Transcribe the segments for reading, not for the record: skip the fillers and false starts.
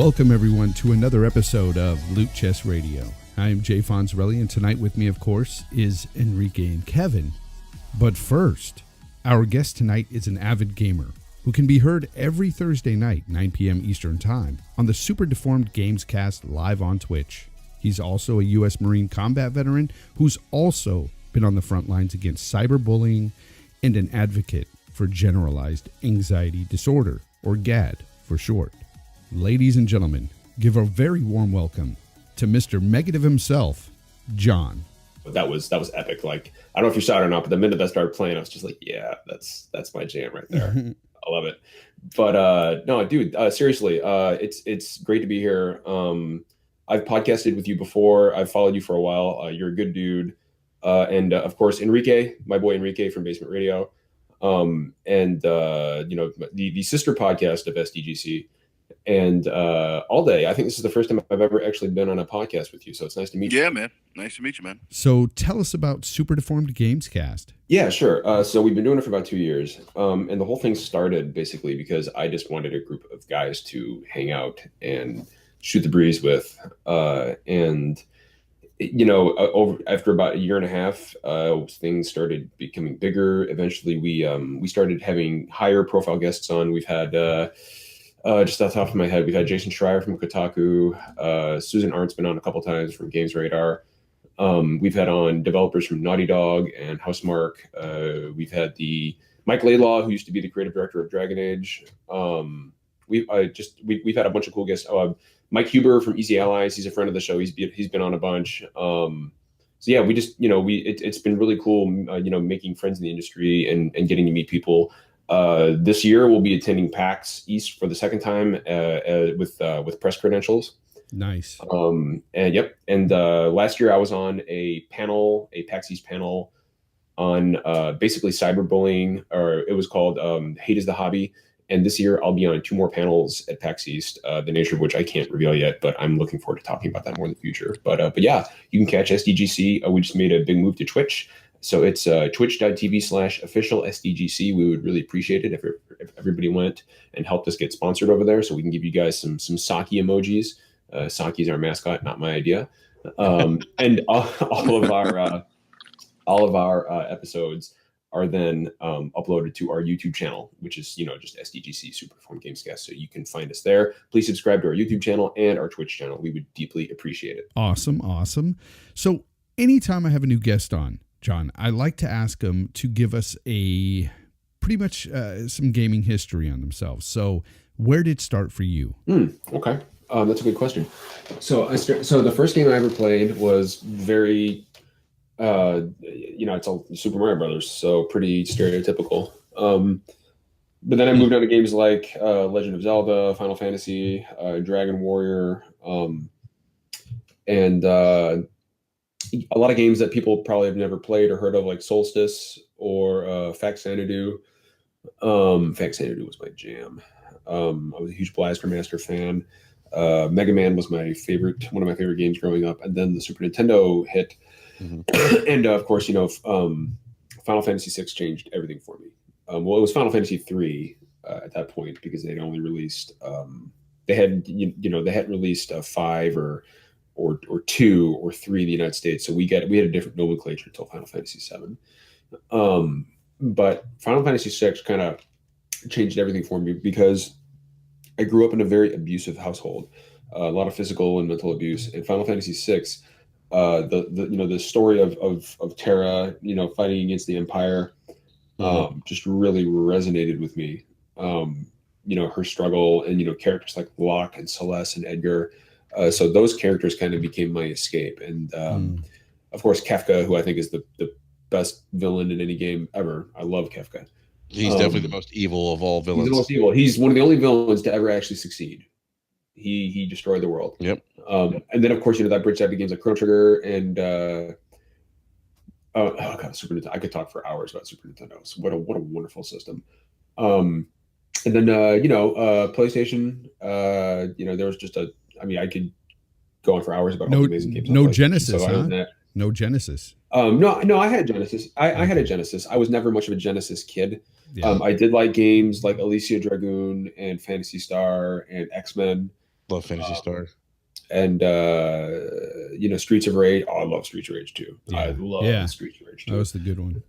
Welcome, everyone, to another episode of Loot Chest Radio. I am Jay Fonzarelli, and tonight with me, of course, is Enrique and Kevin. But first, our guest tonight is an avid gamer who can be heard every Thursday night, 9 p.m. Eastern Time, on the Super Deformed Gamescast live on Twitch. He's also a U.S. Marine combat veteran who's also been on the front lines against cyberbullying and an advocate for generalized anxiety disorder, or GAD for short. Ladies and gentlemen, give a very warm welcome to Mr. Negative himself, John. That was epic. Like, I don't know if you saw it or not, but the minute that started playing, I was just like, yeah, that's my jam right there. I love it. But no, dude, seriously, it's great to be here. I've podcasted with you before. I've followed you for a while. You're a good dude. And of course, Enrique, my boy Enrique from Basement Radio. And the sister podcast of SDGC. And all day, I think this is the first time I've ever actually been on a podcast with you. So it's nice to meet you. Yeah, man. Nice to meet you, man. So tell us about Super Deformed Gamescast. Yeah, sure. So we've been doing it for about 2 years. And the whole thing started basically because I just wanted a group of guys to hang out and shoot the breeze with. After about a year and a half, things started becoming bigger. Eventually, we started having higher profile guests on. We've had... just off the top of my head, we've had Jason Schreier from Kotaku, Susan Arndt's been on a couple times from Games Radar. We've had on developers from Naughty Dog and Housemarque. We've had the Mike Laidlaw, who used to be the creative director of Dragon Age. We've had a bunch of cool guests. Mike Huber from Easy Allies, he's a friend of the show. He's been on a bunch. So yeah, it's been really cool, making friends in the industry and getting to meet people. This year we'll be attending PAX East for the second time with press credentials. Nice. And last year I was on a PAX East panel on basically cyberbullying, or it was called Hate is the Hobby. And this year I'll be on 2 more panels at PAX East, the nature of which I can't reveal yet, but I'm looking forward to talking about that more in the future. But yeah, you can catch SDGC. We just made a big move to Twitch. So it's twitch.tv/official SDGC. We would really appreciate it if everybody went and helped us get sponsored over there, so we can give you guys some sake emojis. Sake is our mascot, not my idea. And all of our episodes are then uploaded to our YouTube channel, which is just SDGC Super Deformed Gamescast. So you can find us there. Please subscribe to our YouTube channel and our Twitch channel. We would deeply appreciate it. Awesome. So anytime I have a new guest on, John, I like to ask them to give us pretty much some gaming history on themselves. So where did it start for you? Okay. That's a good question. So the first game I ever played was very, it's all Super Mario Brothers, so pretty stereotypical. But then I moved on to games like Legend of Zelda, Final Fantasy, Dragon Warrior, and a lot of games that people probably have never played or heard of, like Solstice or Fact Xanadu. Fact Xanadu was my jam. I was a huge Blaster Master fan. Mega Man was one of my favorite games growing up. And then the Super Nintendo hit. Mm-hmm. And of course, Final Fantasy VI changed everything for me. Well, it was Final Fantasy 3 at that point, because they'd only released, they hadn't released 5 or 2 or 3 in the United States. So we had a different nomenclature until Final Fantasy 7. But Final Fantasy 6 kind of changed everything for me, because I grew up in a very abusive household, a lot of physical and mental abuse. And Final Fantasy 6, the story of Terra, fighting against the Empire, just really resonated with me. Her struggle, and characters like Locke and Celeste and Edgar. So those characters kind of became my escape. And of course, Kefka, who I think is the best villain in any game ever. I love Kefka. He's definitely the most evil of all villains. He's the most evil. He's one of the only villains to ever actually succeed. He destroyed the world. Yep. And then, of course, that bridged out to games like Chrono Trigger and Super Nintendo. I could talk for hours about Super Nintendo. So what a wonderful system. And then PlayStation. There was just I could go on for hours about all the amazing games. No Genesis, huh? No Genesis. No, I had a Genesis. I had a Genesis. I was never much of a Genesis kid. Yeah. I did like games like Alicia Dragoon and Phantasy Star and X-Men. Love Fantasy Star. And Streets of Rage. Oh, I love Streets of Rage too. Yeah. I love Streets of Rage too. That was the good one.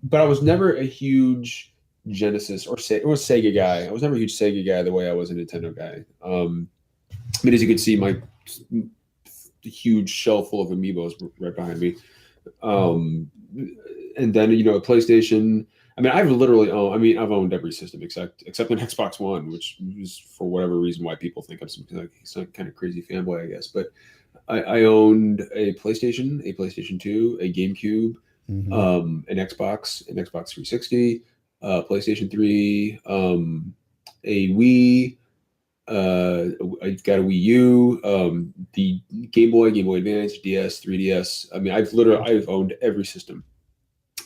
But I was never a huge Genesis or Sega guy. I was never a huge Sega guy the way I was a Nintendo guy. As you can see, my huge shelf full of amiibos right behind me. And then a PlayStation. I've owned every system except an Xbox One, which is for whatever reason why people think I'm some kind of crazy fanboy, I guess. But I owned a PlayStation 2, a GameCube, an Xbox 360, PlayStation 3, a Wii. I've got a Wii U, the Game Boy Advance, DS, 3DS. I've owned every system.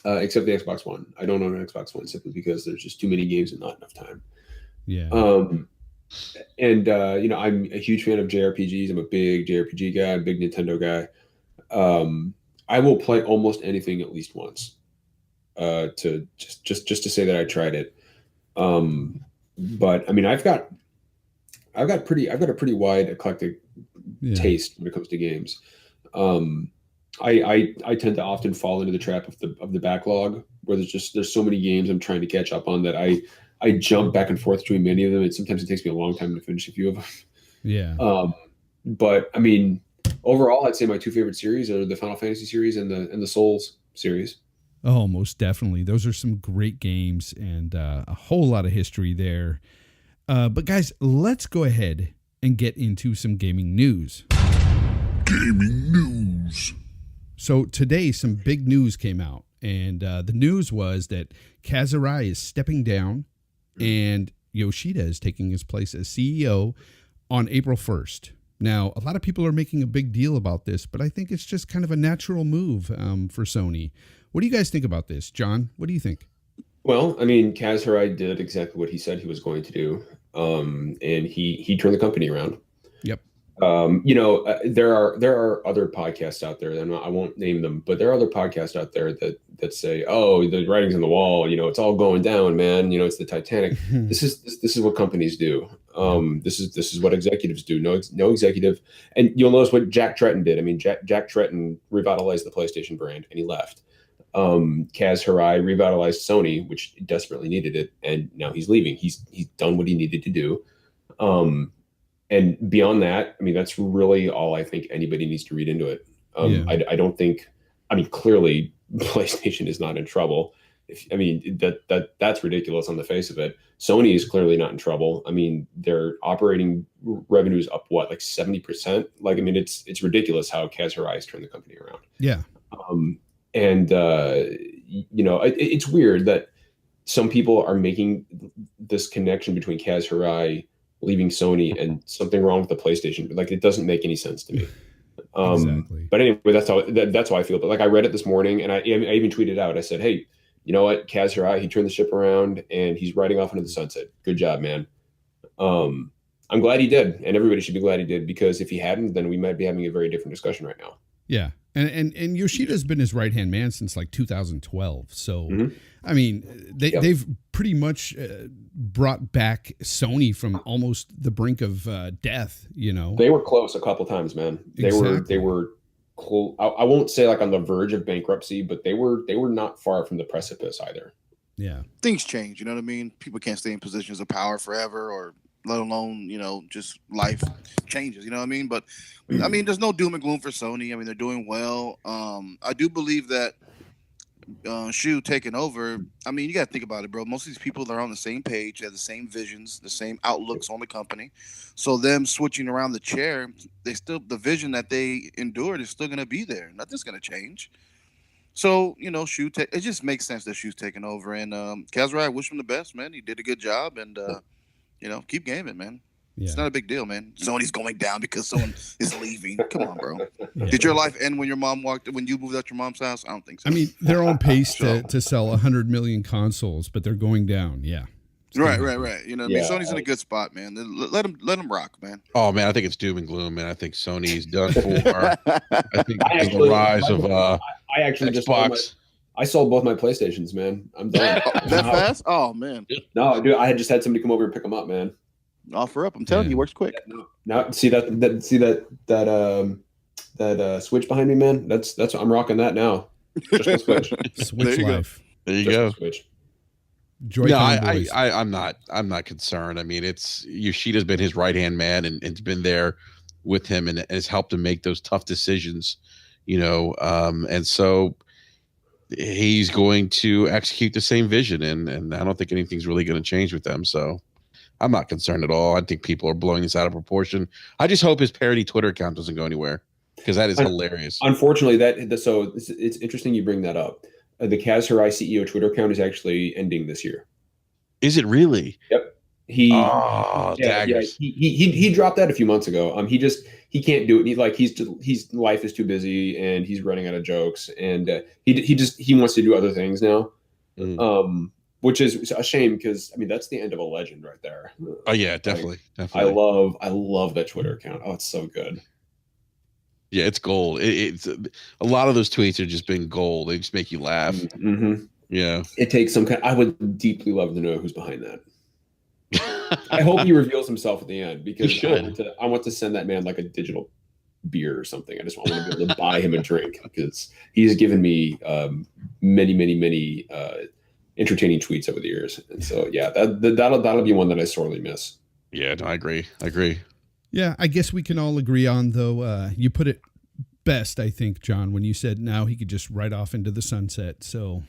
Except the Xbox One. I don't own an Xbox One simply because there's just too many games and not enough time. Yeah. I'm a huge fan of JRPGs. I'm a big JRPG guy, a big Nintendo guy. I will play almost anything at least once, to just to say that I tried it. But I've got a pretty wide eclectic taste when it comes to games. I tend to often fall into the trap of the backlog where there's so many games I'm trying to catch up on that I jump back and forth between many of them, and sometimes it takes me a long time to finish a few of them. Yeah. But overall, I'd say my two favorite series are the Final Fantasy series and the Souls series. Oh, most definitely. Those are some great games and a whole lot of history there. But guys, let's go ahead and get into some gaming news. Gaming news. So today, some big news came out, and the news was that Kaz Hirai is stepping down, and Yoshida is taking his place as CEO on April 1st. Now, a lot of people are making a big deal about this, but I think it's just kind of a natural move for Sony. What do you guys think about this? John, what do you think? Well, Kaz Hirai did exactly what he said he was going to do, and he turned the company around. Yep. There are other podcasts out there, and I won't name them, but there are other podcasts out there that say, "Oh, the writing's on the wall. It's all going down, man. It's the Titanic." This is what companies do. This is what executives do. No executive, and you'll notice what Jack Tretton did. Jack Tretton revitalized the PlayStation brand, and he left. Kaz Hirai revitalized Sony, which desperately needed it, and now he's leaving. He's done what he needed to do. And beyond that, that's really all I think anybody needs to read into it. I don't think, clearly PlayStation is not in trouble. That's ridiculous on the face of it. Sony is clearly not in trouble. Their operating revenue is up, like 70%? It's ridiculous how Kaz Hirai has turned the company around. Yeah. It's weird that some people are making this connection between Kaz Hirai leaving Sony and something wrong with the PlayStation. It doesn't make any sense to me. Exactly. But anyway, that's how I feel. But I read it this morning, and I even tweeted out. I said, "Hey, you know what, Kaz Hirai, he turned the ship around, and he's riding off into the sunset. Good job, man." I'm glad he did, and everybody should be glad he did, because if he hadn't, then we might be having a very different discussion right now. Yeah. And Yoshida's been his right-hand man since 2012. So, they've pretty much brought back Sony from almost the brink of death, They were close a couple times, man. They were close. I won't say on the verge of bankruptcy, but they were not far from the precipice either. Yeah. Things change, you know what I mean? People can't stay in positions of power forever, or let alone, just life changes, you know what I mean? But there's no doom and gloom for Sony. They're doing well. I do believe that Shu taking over, you got to think about it, bro. Most of these people, they're on the same page. They have the same visions, the same outlooks on the company. So them switching around the chair, the vision that they endured is still going to be there. Nothing's going to change. So, Shu, it just makes sense that Shu's taking over. And Kaz Hirai, I wish him the best, man. He did a good job, and keep gaming, man. Yeah. It's not a big deal, man. Sony's going down because someone is leaving. Come on, bro. Yeah. Did your life end when you moved out your mom's house? I don't think so. They're on pace to sell 100 million consoles, but they're going down. Yeah. Right. Sony's in a good spot, man. Let them rock, man. Oh man, I think it's doom and gloom, man. I think Sony's done for. I think the rise of I actually Xbox. I sold both my PlayStations, man. I'm done. That fast? Oh man. No, dude, I had just had somebody come over and pick them up, man. Offer up. I'm telling you, he works quick. Now see that Switch behind me, man. That's I'm rocking that now. Just the Switch. Switch life. There you go. Switch. Joy-Con boys. I'm not concerned. I mean, Yoshida's been his right hand man, and it's been there with him and has helped him make those tough decisions, and so he's going to execute the same vision, and I don't think anything's really going to change with them. So I'm not concerned at all. I think people are blowing this out of proportion. I just hope his parody Twitter account doesn't go anywhere, because that is hilarious. Unfortunately, it's interesting you bring that up. The Kaz Hirai CEO Twitter account is actually ending this year. Is it really? Yep. Daggers. He dropped that a few months ago. He can't do it. He's life is too busy and he's running out of jokes, and he wants to do other things now. Which is a shame, because I mean that's the end of a legend right there. Oh yeah, definitely. I love that Twitter account. Oh, it's so good. Yeah, it's gold. It's a lot of those tweets are just been gold. They just make you laugh. Mm-hmm. Yeah, it takes some kind. I would deeply love to know who's behind that. I hope he reveals himself at the end, because I want to send that man like a digital beer or something. I want to be able to buy him a drink, because he's given me many entertaining tweets over the years. And so yeah, that'll be one that I sorely miss. Yeah, no, I agree. Yeah, I guess we can all agree on, though, you put it best, I think, John, when you said now he could just ride off into the sunset. So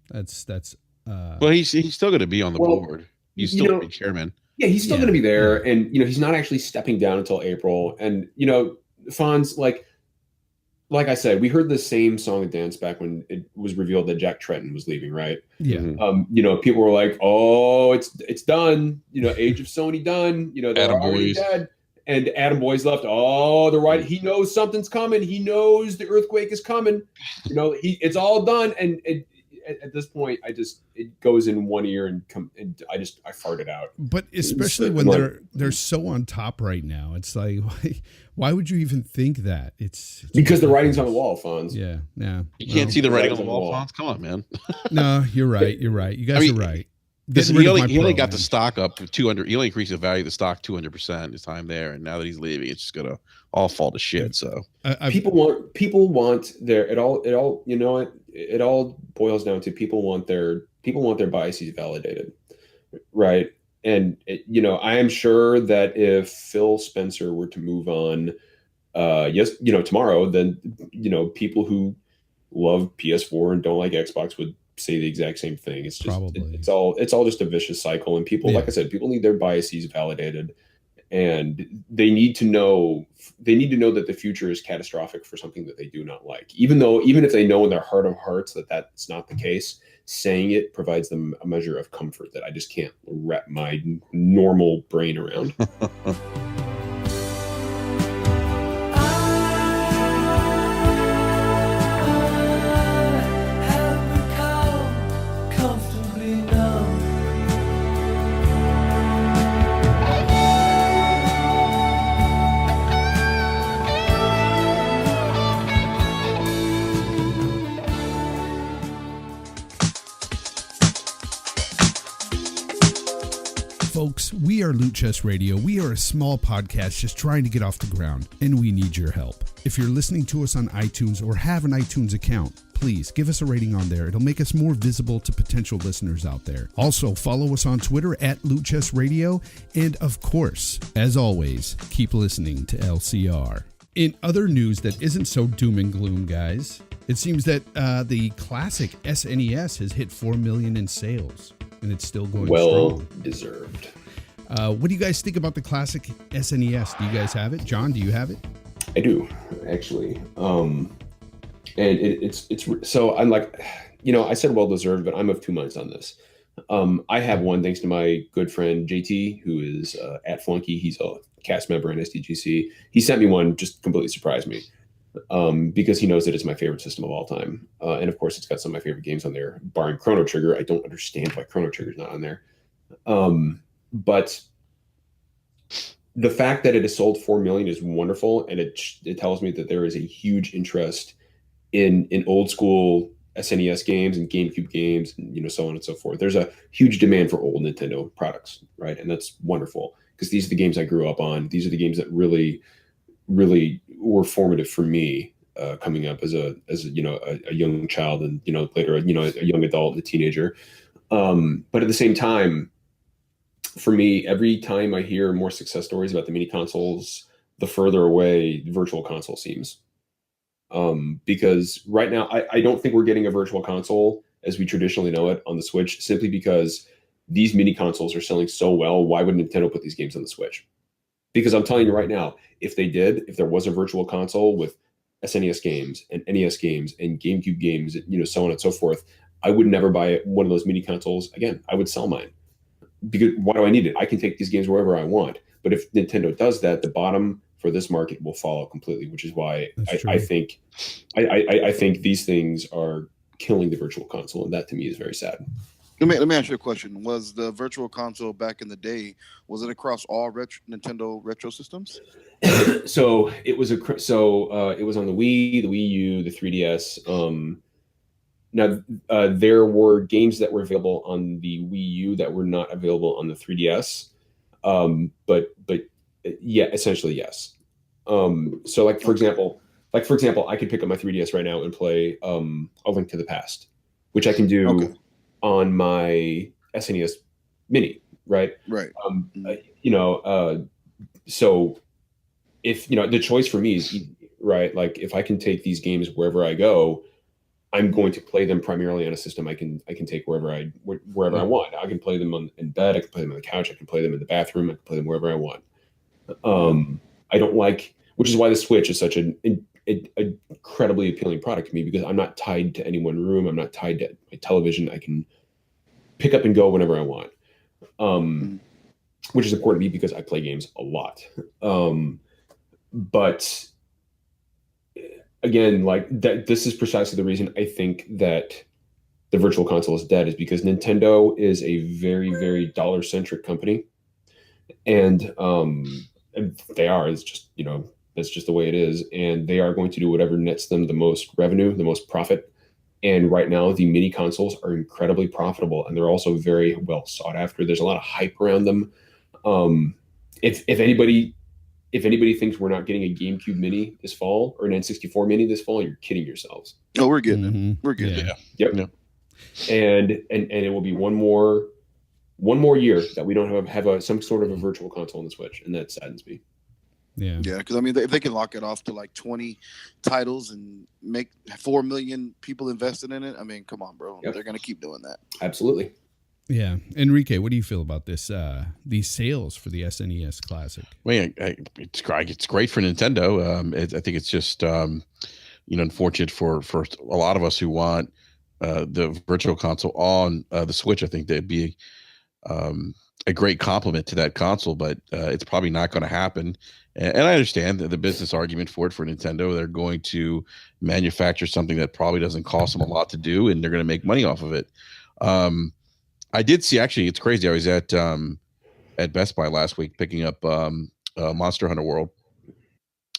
that's well, he's still going to be on the board. He's still going to be chairman. Yeah, he's still going to be there, and he's not actually stepping down until April. And Fonz, like I said, we heard the same song and dance back when it was revealed that Jack Tretton was leaving, right? Yeah. People were like, "Oh, it's done." Age of Sony done. They're already dead. And Adam Boyes left. Oh, the right. He knows something's coming. He knows the earthquake is coming. It's all done. And at this point, it goes in one ear and I fart it out. But especially when they're so on top right now, it's like, why would you even think that? It's because the writing's on the wall, Fonz. Yeah. You can't see the writing on the wall, Fonz. Come on, man. No, you're right. You guys are right. He only got the stock up to 200. He only increased the value of the stock 200% his time there, and now that he's leaving, it's just gonna all fall to shit. So people want their it all you know it all boils down to people want their biases validated, right? And I am sure that if Phil Spencer were to move on, tomorrow, then people who love PS4 and don't like Xbox would say the exact same thing. It's just it's all just a vicious cycle, and people, like I said, people need their biases validated, and they need to know that the future is catastrophic for something that they do not like, even if they know in their heart of hearts that that's not the case. Saying it provides them a measure of comfort that I just can't wrap my normal brain around. Folks, we are Loot Chest Radio. We are a small podcast just trying to get off the ground, and we need your help. If you're listening to us on iTunes or have an iTunes account, please give us a rating on there. It'll make us more visible to potential listeners out there. Also, follow us on Twitter at Loot Chest Radio, and of course, as always, keep listening to LCR. In other news that isn't so doom and gloom, guys, it seems that the classic SNES has hit 4 million in sales. And it's still going strong. Deserved. What do you guys think about the classic SNES? Do you guys have it? John, do you have it? I do, actually. And it's so I'm like, I said well deserved, but I'm of two minds on this. I have one thanks to my good friend JT, who is at Flunky. He's a cast member in SDGC. He sent me one, just completely surprised me. Because he knows that it's my favorite system of all time. And of course, it's got some of my favorite games on there, barring Chrono Trigger. I don't understand why Chrono Trigger is not on there. But the fact that it has sold 4 million is wonderful. And it tells me that there is a huge interest in old school SNES games and GameCube games, and so on and so forth. There's a huge demand for old Nintendo products, right? And that's wonderful. because these are the games I grew up on. These are the games that really, really were formative for me coming up as a young child, and later a young adult and a teenager. But at the same time, for me, every time I hear more success stories about the mini consoles, the further away the virtual console seems. Because right now, I don't think we're getting a virtual console as we traditionally know it on the Switch, simply because these mini consoles are selling so well. Why would Nintendo put these games on the Switch? Because I'm telling you right now, if there was a virtual console with SNES games and NES games and GameCube games, so on and so forth, I would never buy one of those mini consoles again. I would sell mine. Because why do I need it? I can take these games wherever I want. But if Nintendo does that, the bottom for this market will fall out completely, which is why I think these things are killing the virtual console, and that to me is very sad. Let me ask you a question. Was the virtual console back in the day, was it across all Nintendo retro systems? So it was it was on the Wii, the Wii U, the 3DS. Now, there were games that were available on the Wii U that were not available on the 3DS. But yeah, essentially yes. So like for example, I could pick up my 3DS right now and play A Link to the Past, which I can do on my SNES Mini, right? Right. So if the choice for me is right, like if I can take these games wherever I go, I'm going to play them primarily on a system I can take wherever I want. I can play them in bed. I can play them on the couch. I can play them in the bathroom. I can play them wherever I want. I don't like, which is why the Switch is such an incredibly appealing product to me, because I'm not tied to any one room. I'm not tied to my television. I can pick up and go whenever I want, which is important to me because I play games a lot. But again, like that, this is precisely the reason I think that the virtual console is dead, is because Nintendo is a very, very dollar-centric company, and they are. It's just that's just the way it is, and they are going to do whatever nets them the most revenue, the most profit. And right now, the mini consoles are incredibly profitable, and they're also very well sought after. There's a lot of hype around them. If anybody thinks we're not getting a GameCube Mini this fall or an N64 Mini this fall, you're kidding yourselves. Oh, we're getting it. We're getting it. Yep. Yeah. And it will be one more year that we don't have some sort of a virtual console on the Switch, and that saddens me. Yeah, because I mean, if they can lock it off to like 20 titles and make 4 million people invested in it, I mean, come on, bro. Yep. They're going to keep doing that. Absolutely. Yeah. Enrique, what do you feel about this? These sales for the SNES Classic? Well, it's great for Nintendo. I think it's just unfortunate for a lot of us who want the virtual console on the Switch. I think that'd be a great complement to that console, but it's probably not going to happen. And I understand the business argument for Nintendo. They're going to manufacture something that probably doesn't cost them a lot to do, and they're going to make money off of it. I did see, actually, it's crazy. I was at Best Buy last week picking up Monster Hunter World,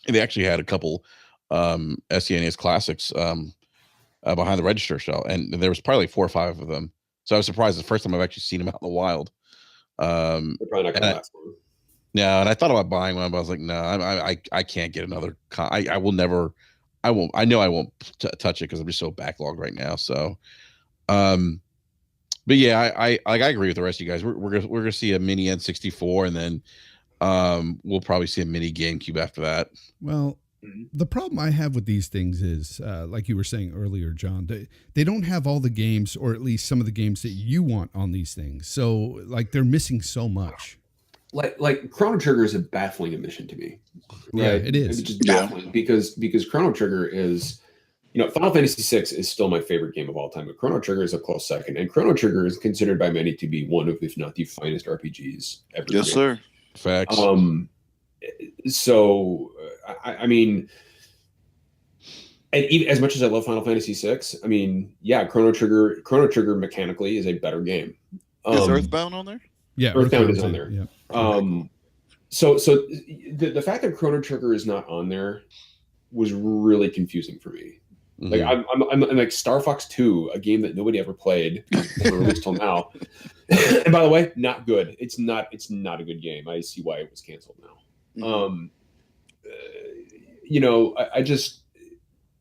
and they actually had a couple SNES Classics behind the register shelf, and there was probably like 4 or 5 of them. So I was surprised. The first time I've actually seen them out in the wild. They're probably not going to last long. No, and I thought about buying one, but I was like, no, I can't get another. I will never. I won't. I know I won't touch it because I'm just so backlogged right now. So, but yeah, I agree with the rest of you guys. We're gonna see a mini N64, and then we'll probably see a mini GameCube after that. Well, the problem I have with these things is, like you were saying earlier, John, they don't have all the games, or at least some of the games that you want on these things. So, like, they're missing so much. Like Chrono Trigger is a baffling admission to me. Right? Yeah, it is. It's just baffling because Chrono Trigger is, Final Fantasy VI is still my favorite game of all time, but Chrono Trigger is a close second, and Chrono Trigger is considered by many to be one of, if not the finest RPGs ever. Yes, sir. Facts. So I mean, and even, as much as I love Final Fantasy VI, I mean, yeah, Chrono Trigger mechanically is a better game. Is Earthbound on there? Yeah, Earthbound is on there. Yeah. So the fact that Chrono Trigger is not on there was really confusing for me. Like I'm like Star Fox 2, a game that nobody ever played, never released till now. And by the way, not good. It's not a good game. I see why it was canceled now. Mhm. You know,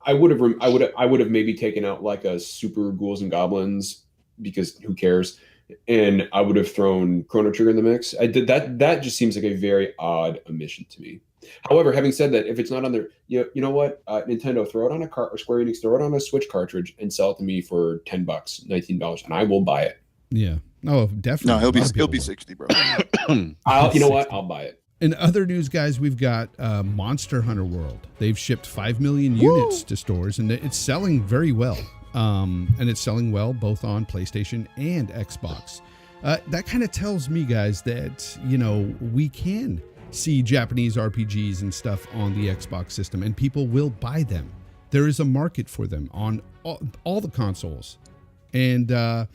I would have maybe taken out like a Super Ghouls and Goblins, because who cares? And I would have thrown Chrono Trigger in the mix. I did that. That just seems like a very odd omission to me. However, having said that, if it's not on there, you know what? Nintendo, throw it on or Square Enix, throw it on a Switch cartridge and sell it to me for $10, $19, and I will buy it. Yeah. Oh, definitely. No, he'll be 60, bro. You know what? I'll buy it. In other news, guys, we've got Monster Hunter World. They've shipped 5 million units to stores, and it's selling very well. And it's selling well both on PlayStation and Xbox. That kind of tells me, guys, that, you know, we can see Japanese RPGs and stuff on the Xbox system, and people will buy them. There is a market for them on all the consoles. And I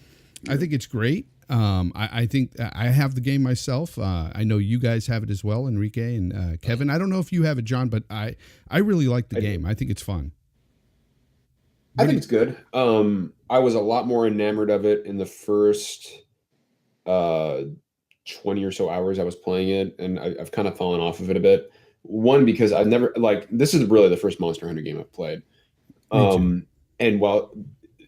think it's great. I think I have the game myself. I know you guys have it as well, Enrique and Kevin. I don't know if you have it, John, but I really like the game. I think it's fun. I think it's good. I was a lot more enamored of it in the first 20 or so hours I was playing it, and I've kind of fallen off of it a bit. One, because I've never, like, this is really the first Monster Hunter game I've played. And while,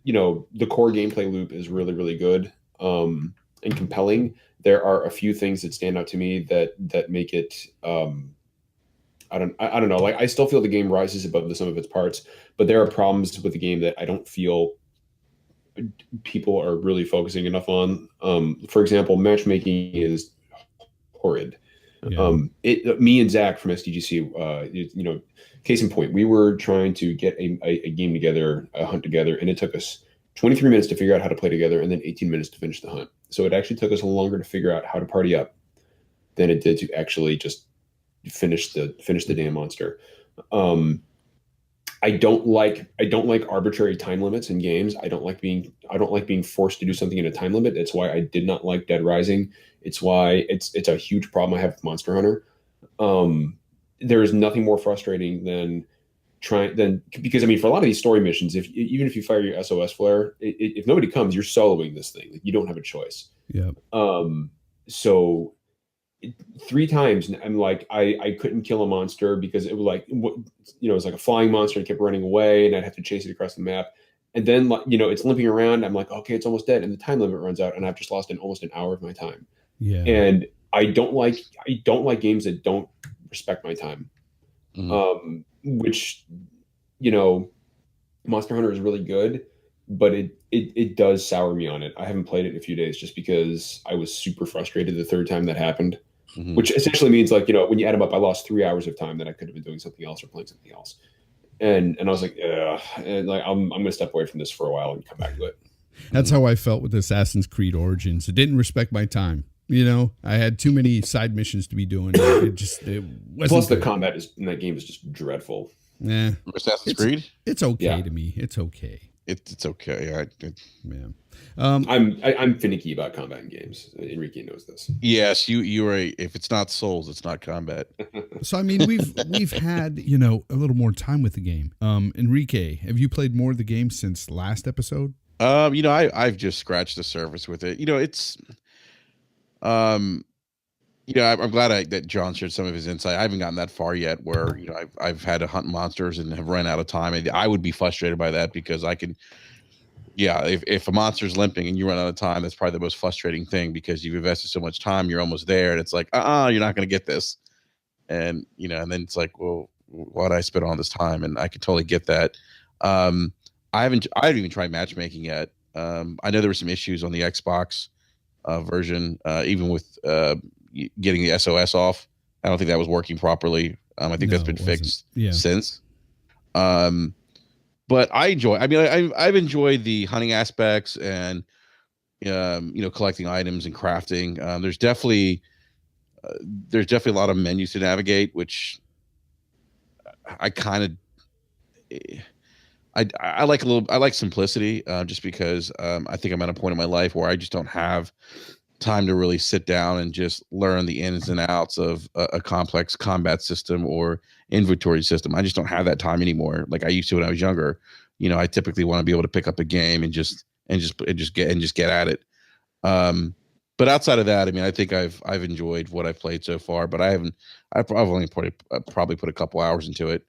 you know, the core gameplay loop is really, really good and compelling, there are a few things that stand out to me that make it I don't know. Like, I still feel the game rises above the sum of its parts, but there are problems with the game that I don't feel people are really focusing enough on. For example, matchmaking is horrid. Yeah. Me and Zach from SDGC, you know, case in point, we were trying to get a game together, a hunt together, and it took us 23 minutes to figure out how to play together, and then 18 minutes to finish the hunt. So it actually took us longer to figure out how to party up than it did to actually just finish the damn monster. I don't like arbitrary time limits in games. I don't like being forced to do something in a time limit. It's why I did not like Dead Rising. It's why it's a huge problem I have with Monster Hunter. There is nothing more frustrating than because I mean, for a lot of these story missions, even if you fire your SOS flare, if nobody comes, you're soloing this thing. You don't have a choice. Yeah. So 3 times I'm like, I couldn't kill a monster because it was like, you know, it was like a flying monster and kept running away, and I'd have to chase it across the map. And then, you know, it's limping around. I'm like, okay, it's almost dead, and the time limit runs out, and I've just lost almost an hour of my time. Yeah. And I don't like games that don't respect my time. Which, you know, Monster Hunter is really good, but it does sour me on it. I haven't played it in a few days just because I was super frustrated the third time that happened. Which essentially means, like, you know, when you add them up, I lost 3 hours of time that I could have been doing something else or playing something else. And I was like, ugh. And like, I'm going to step away from this for a while and come back to it. That's how I felt with Assassin's Creed Origins. It didn't respect my time. You know, I had too many side missions to be doing. It wasn't. Plus, the combat in that game is just dreadful. Yeah. Assassin's Creed? It's okay to me. It's okay. It's okay. Yeah. I'm finicky about combat in games. Enrique knows this. Yes, you are. If it's not Souls, it's not combat. So I mean, we've had, you know, a little more time with the game. Enrique, have you played more of the game since last episode? You know, I've just scratched the surface with it. You know, it's you know, I'm glad that John shared some of his insight. I haven't gotten that far yet where, you know, I've had to hunt monsters and have run out of time. And I would be frustrated by that because I can, if a monster's limping and you run out of time, that's probably the most frustrating thing because you've invested so much time, you're almost there, and it's like, you're not going to get this. And, you know, and then it's like, well, why did I spend all this time? And I could totally get that. I haven't even tried matchmaking yet. I know there were some issues on the Xbox version, even with getting the SOS off. I don't think that was working properly. I think that's been fixed since. But I enjoy. I mean, I've enjoyed the hunting aspects and you know, collecting items and crafting. There's definitely a lot of menus to navigate, which I kind of I like I like simplicity, just because I think I'm at a point in my life where I just don't have time to really sit down and just learn the ins and outs of a complex combat system or inventory system. I just don't have that time anymore like I used to when I was younger. I typically want to be able to pick up a game and just get at it. But outside of that, I mean, I think I've enjoyed what I've played so far, but I've only probably put a couple hours into it.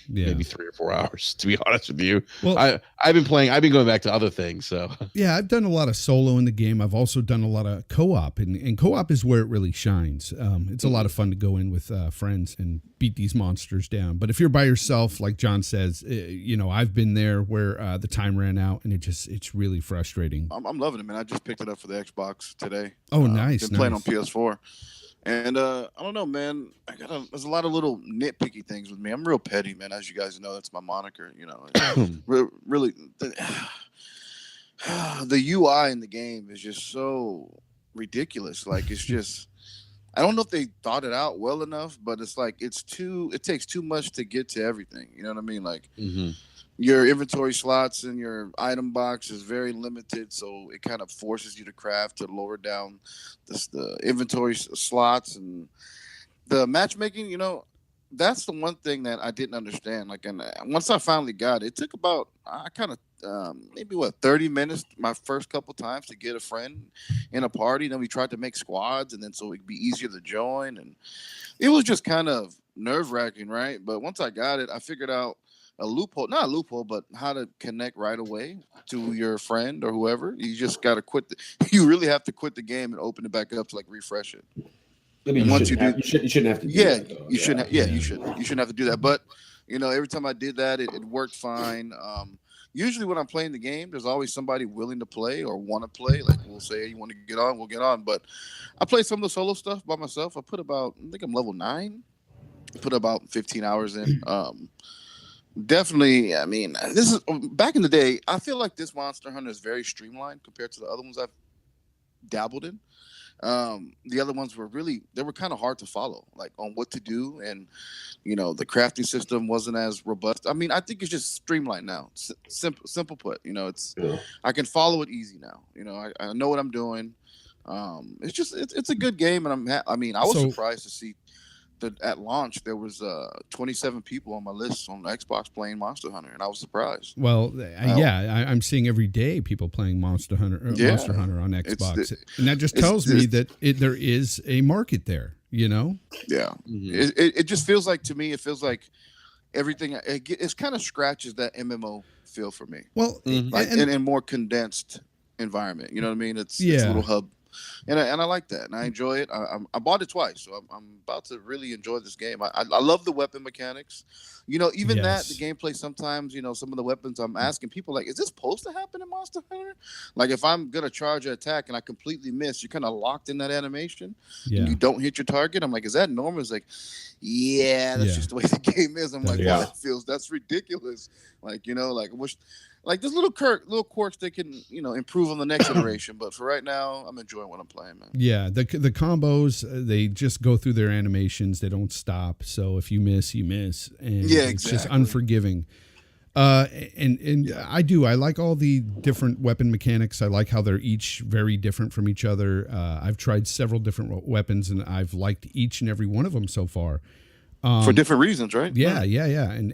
Maybe 3 or 4 hours, to be honest with you. Well, I've been going back to other things. So yeah, I've done a lot of solo in the game. I've also done a lot of co-op, and co-op is where it really shines. It's a lot of fun to go in with friends and beat these monsters down. But if you're by yourself, like John says, I've been there where the time ran out, and it's really frustrating. I'm loving it, man. I just picked it up for the Xbox today. Oh, nice. Been playing on PS4. And I don't know, man. There's a lot of little nitpicky things with me. I'm real petty, man. As you guys know, that's my moniker. Really, the UI in the game is just so ridiculous. Like, it's just, I don't know if they thought it out well enough, but it's like it takes too much to get to everything. You know what I mean? Like, your inventory slots in your item box is very limited, so it kind of forces you to craft to lower down the inventory slots. And the matchmaking, that's the one thing that I didn't understand. Like, and once I finally got it, it took about maybe 30 minutes my first couple times to get a friend in a party. Then we tried to make squads, and then so it'd be easier to join, and it was just kind of nerve-wracking, right? But once I got it, I figured out not a loophole, but how to connect right away to your friend or whoever. You just got to you really have to quit the game and open it back up to like refresh it. You shouldn't have to do that, though. You shouldn't have to do that. But, every time I did that, it worked fine. Usually when I'm playing the game, there's always somebody willing to play or want to play. Like, we'll say, hey, you want to get on, we'll get on. But I play some of the solo stuff by myself. I think I'm level 9. I put about 15 hours in. Definitely, I mean, this is back in the day. I feel like this Monster Hunter is very streamlined compared to the other ones I've dabbled in. The other ones were kind of hard to follow, like on what to do, and the crafting system wasn't as robust. I mean, I think it's just streamlined now. Simple put, I can follow it easy now. I know what I'm doing. It's a good game, and I was surprised to see that at launch there was 27 people on my list on Xbox playing Monster Hunter, and I was surprised. Well, I'm seeing every day people playing Monster Hunter on Xbox, and that just tells me that there is a market there. Yeah, it just feels like, to me, it feels like everything. It kind of scratches that MMO feel for me. Well, in a more condensed environment. You know what I mean? It's a little hub. And I like that, and I enjoy it. I bought it twice, so I'm about to really enjoy this game. I love the weapon mechanics. Even that, the gameplay sometimes, some of the weapons, I'm asking people, like, is this supposed to happen in Monster Hunter? Like, if I'm going to charge an attack and I completely miss, you're kind of locked in that animation. Yeah. And you don't hit your target. I'm like, is that normal? It's like, that's just the way the game is. I'm like, that's ridiculous. Like, like, I wish... Like, there's little quirks that can, improve on the next iteration. But for right now, I'm enjoying what I'm playing, man. Yeah, the combos, they just go through their animations. They don't stop. So if you miss, you miss. And it's just unforgiving. And I like all the different weapon mechanics. I like how they're each very different from each other. I've tried several different weapons, and I've liked each and every one of them so far. For different reasons, right? Yeah. And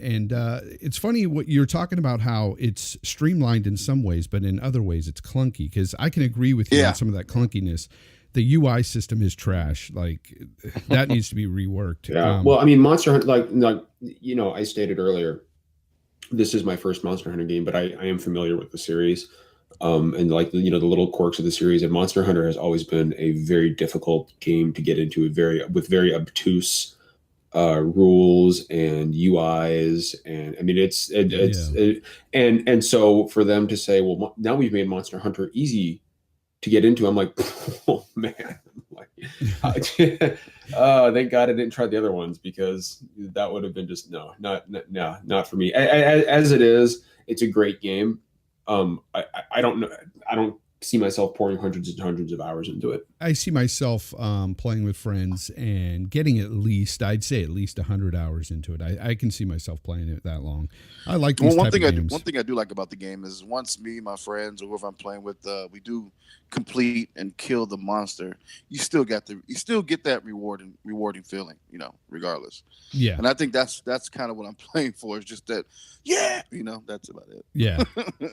it's funny what you're talking about, how it's streamlined in some ways, but in other ways it's clunky. Because I can agree with you on some of that clunkiness. The UI system is trash. Like, that needs to be reworked. Yeah. Well, I mean, Monster Hunter, I stated earlier, this is my first Monster Hunter game, but I am familiar with the series. And the little quirks of the series. And Monster Hunter has always been a very difficult game to get into, with very obtuse rules and UIs, and I mean so for them to say, well, now we've made Monster Hunter easy to get into, I'm like, oh man, thank God I didn't try the other ones, because that would have been just not for me. As it is, it's a great game. I don't know. I don't see myself pouring hundreds and hundreds of hours into it. I see myself playing with friends and getting I'd say at least 100 hours into it. I can see myself playing it that long. I like these type of games. One thing I do like about the game is once me, my friends, or whoever I'm playing with, we do complete and kill the monster. You still get that rewarding feeling, regardless. Yeah. And I think that's kind of what I'm playing for. Is just that, that's about it. Yeah.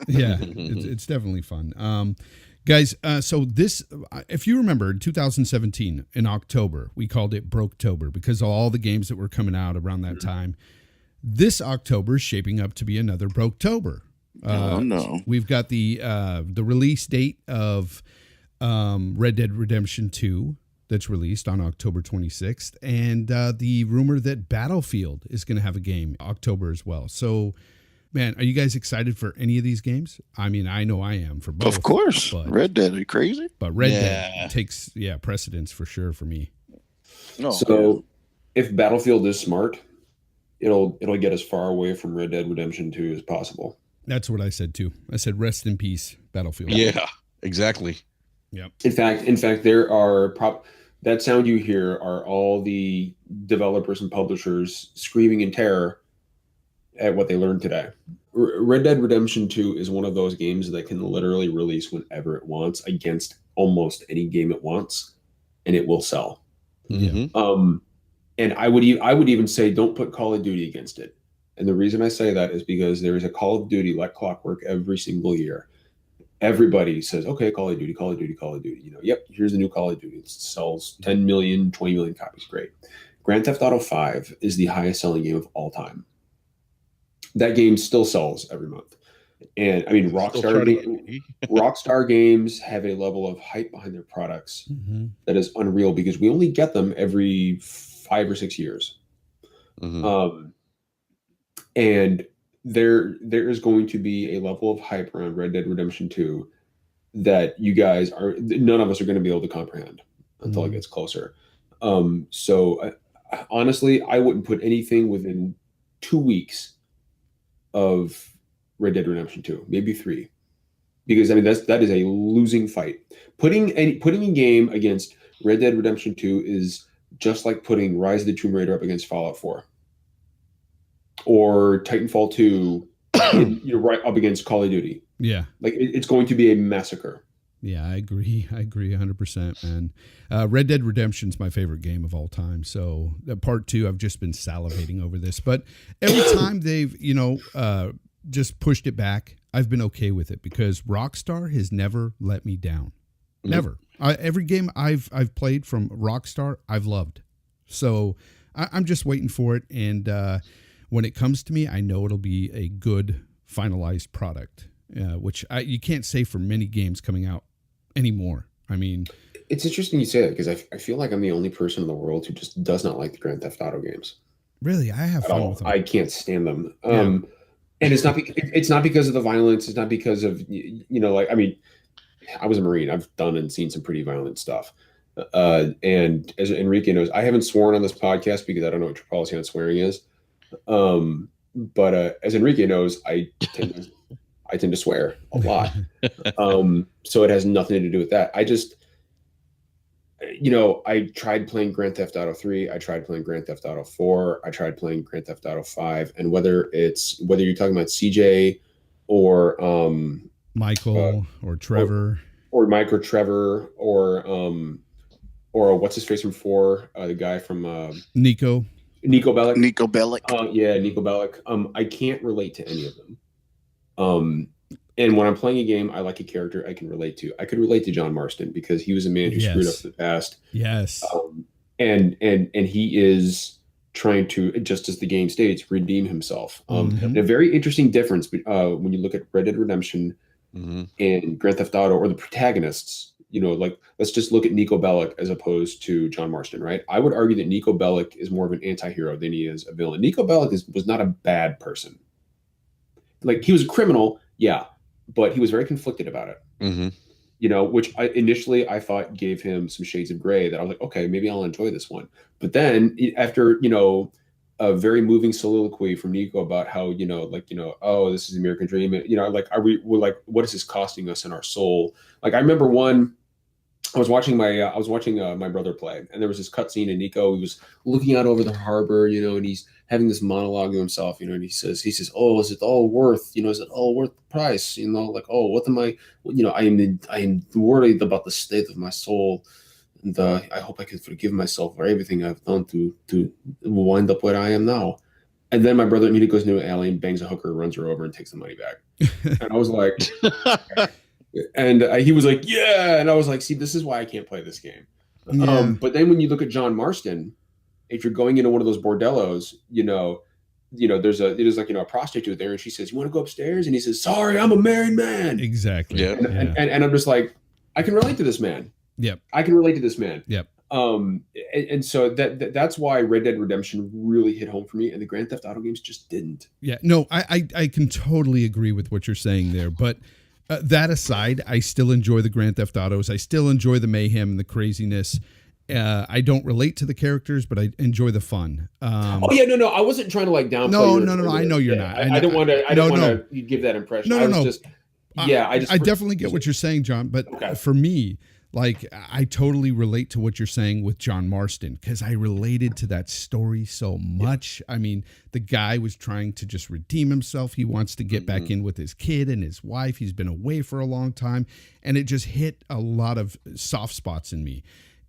Yeah. It's definitely fun. Guys, so this, if you remember, in 2017, in October, we called it Broketober because of all the games that were coming out around that time. This October is shaping up to be another Broketober. No. We've got the release date of Red Dead Redemption 2 that's released on October 26th, and the rumor that Battlefield is going to have a game October as well. So, man, are you guys excited for any of these games? I mean, I know I am for both. Of course. Red Dead, are you crazy? But Red Dead takes precedence for sure for me. No. So if Battlefield is smart, it'll get as far away from Red Dead Redemption 2 as possible. That's what I said too. I said rest in peace, Battlefield. Yeah, exactly. Yep. In fact, there are that sound you hear are all the developers and publishers screaming in terror at what they learned today. Red Dead Redemption 2 is one of those games that can literally release whenever it wants against almost any game it wants, and it will sell. Mm-hmm. And I would even say don't put Call of Duty against it. And the reason I say that is because there is a Call of Duty like clockwork every single year. Everybody says, okay, Call of Duty, Call of Duty, Call of Duty. Yep, here's the new Call of Duty. It sells 10 million, 20 million copies. Great. Grand Theft Auto 5 is the highest selling game of all time. That game still sells every month. And I mean, Rockstar games have a level of hype behind their products that is unreal because we only get them every 5 or 6 years. And there is going to be a level of hype around Red Dead Redemption 2 that none of us are going to be able to comprehend until it gets closer. So honestly, I wouldn't put anything within 2 weeks of Red Dead Redemption 2, maybe 3, because I mean that is a losing fight. Putting a game against Red Dead Redemption 2 is just like putting Rise of the Tomb Raider up against Fallout 4 or Titanfall 2 right up against Call of Duty. Yeah, like it's going to be a massacre. Yeah, I agree 100%, man. Red Dead Redemption is my favorite game of all time. So part 2, I've just been salivating over this. But every time they've, just pushed it back, I've been okay with it because Rockstar has never let me down. Never. Every game I've played from Rockstar, I've loved. So I'm just waiting for it. And when it comes to me, I know it'll be a good finalized product, which you can't say for many games coming out anymore. I mean, it's interesting you say that because I feel like I'm the only person in the world who just does not like the Grand Theft Auto games. Really, I have fun with them. I can't stand them. And it's not because of the violence. It's not because of I mean, I was a Marine. I've done and seen some pretty violent stuff. And as Enrique knows, I haven't sworn on this podcast because I don't know what your policy on swearing is. But as Enrique knows, I tend to swear a lot. So it has nothing to do with that. I just, I tried playing Grand Theft Auto 3. I tried playing Grand Theft Auto 4. I tried playing Grand Theft Auto 5. And whether you're talking about CJ or Michael or Trevor or Mike or Trevor or what's his face from 4, the guy from Nico Bellic. Nico Bellic. Yeah, Nico Bellic. I can't relate to any of them. And when I'm playing a game, I like a character I can relate to. I could relate to John Marston because he was a man who screwed up in the past. Yes. And he is trying to, just as the game states, redeem himself. And a very interesting difference when you look at Red Dead Redemption and Grand Theft Auto, or the protagonists, like let's just look at Nico Bellic as opposed to John Marston, right? I would argue that Nico Bellic is more of an anti-hero than he is a villain. Nico Bellic was not a bad person. Like, he was a criminal, yeah, but he was very conflicted about it. Which initially I thought gave him some shades of gray that I was like, okay, maybe I'll enjoy this one. But then after, a very moving soliloquy from Nico about how, oh, this is the American dream. And, like, we're like, what is this costing us in our soul? Like, I remember I was watching my brother play, and there was this cutscene, and Nico, he was looking out over the harbor, and he's having this monologue to himself, and he says, oh, is it all worth, is it all worth the price? Like, oh, what am I, I am worried about the state of my soul. And I hope I can forgive myself for everything I've done to wind up where I am now. And then my brother immediately goes into an alley and bangs a hooker, runs her over, and takes the money back. And I was like, and he was like, yeah. And I was like, see, this is why I can't play this game. Yeah. But then when you look at John Marston, if you're going into one of those bordellos, there's a prostitute there, and she says, you want to go upstairs? And he says, sorry, I'm a married man. Exactly. Yeah. And I'm just like, I can relate to this man. Yep. I can relate to this man. Yep. And so that's why Red Dead Redemption really hit home for me, and the Grand Theft Auto games just didn't. Yeah. No, I can totally agree with what you're saying there. But that aside, I still enjoy the Grand Theft Autos. I still enjoy the mayhem and the craziness. I don't relate to the characters, but I enjoy the fun. No, I wasn't trying to like downplay. No. I know you're not. I don't want to give that impression. No. I definitely get what you're saying, John. But for me, like, I totally relate to what you're saying with John Marston, because I related to that story so much. I mean, the guy was trying to just redeem himself. He wants to get back in with his kid and his wife. He's been away for a long time, and it just hit a lot of soft spots in me.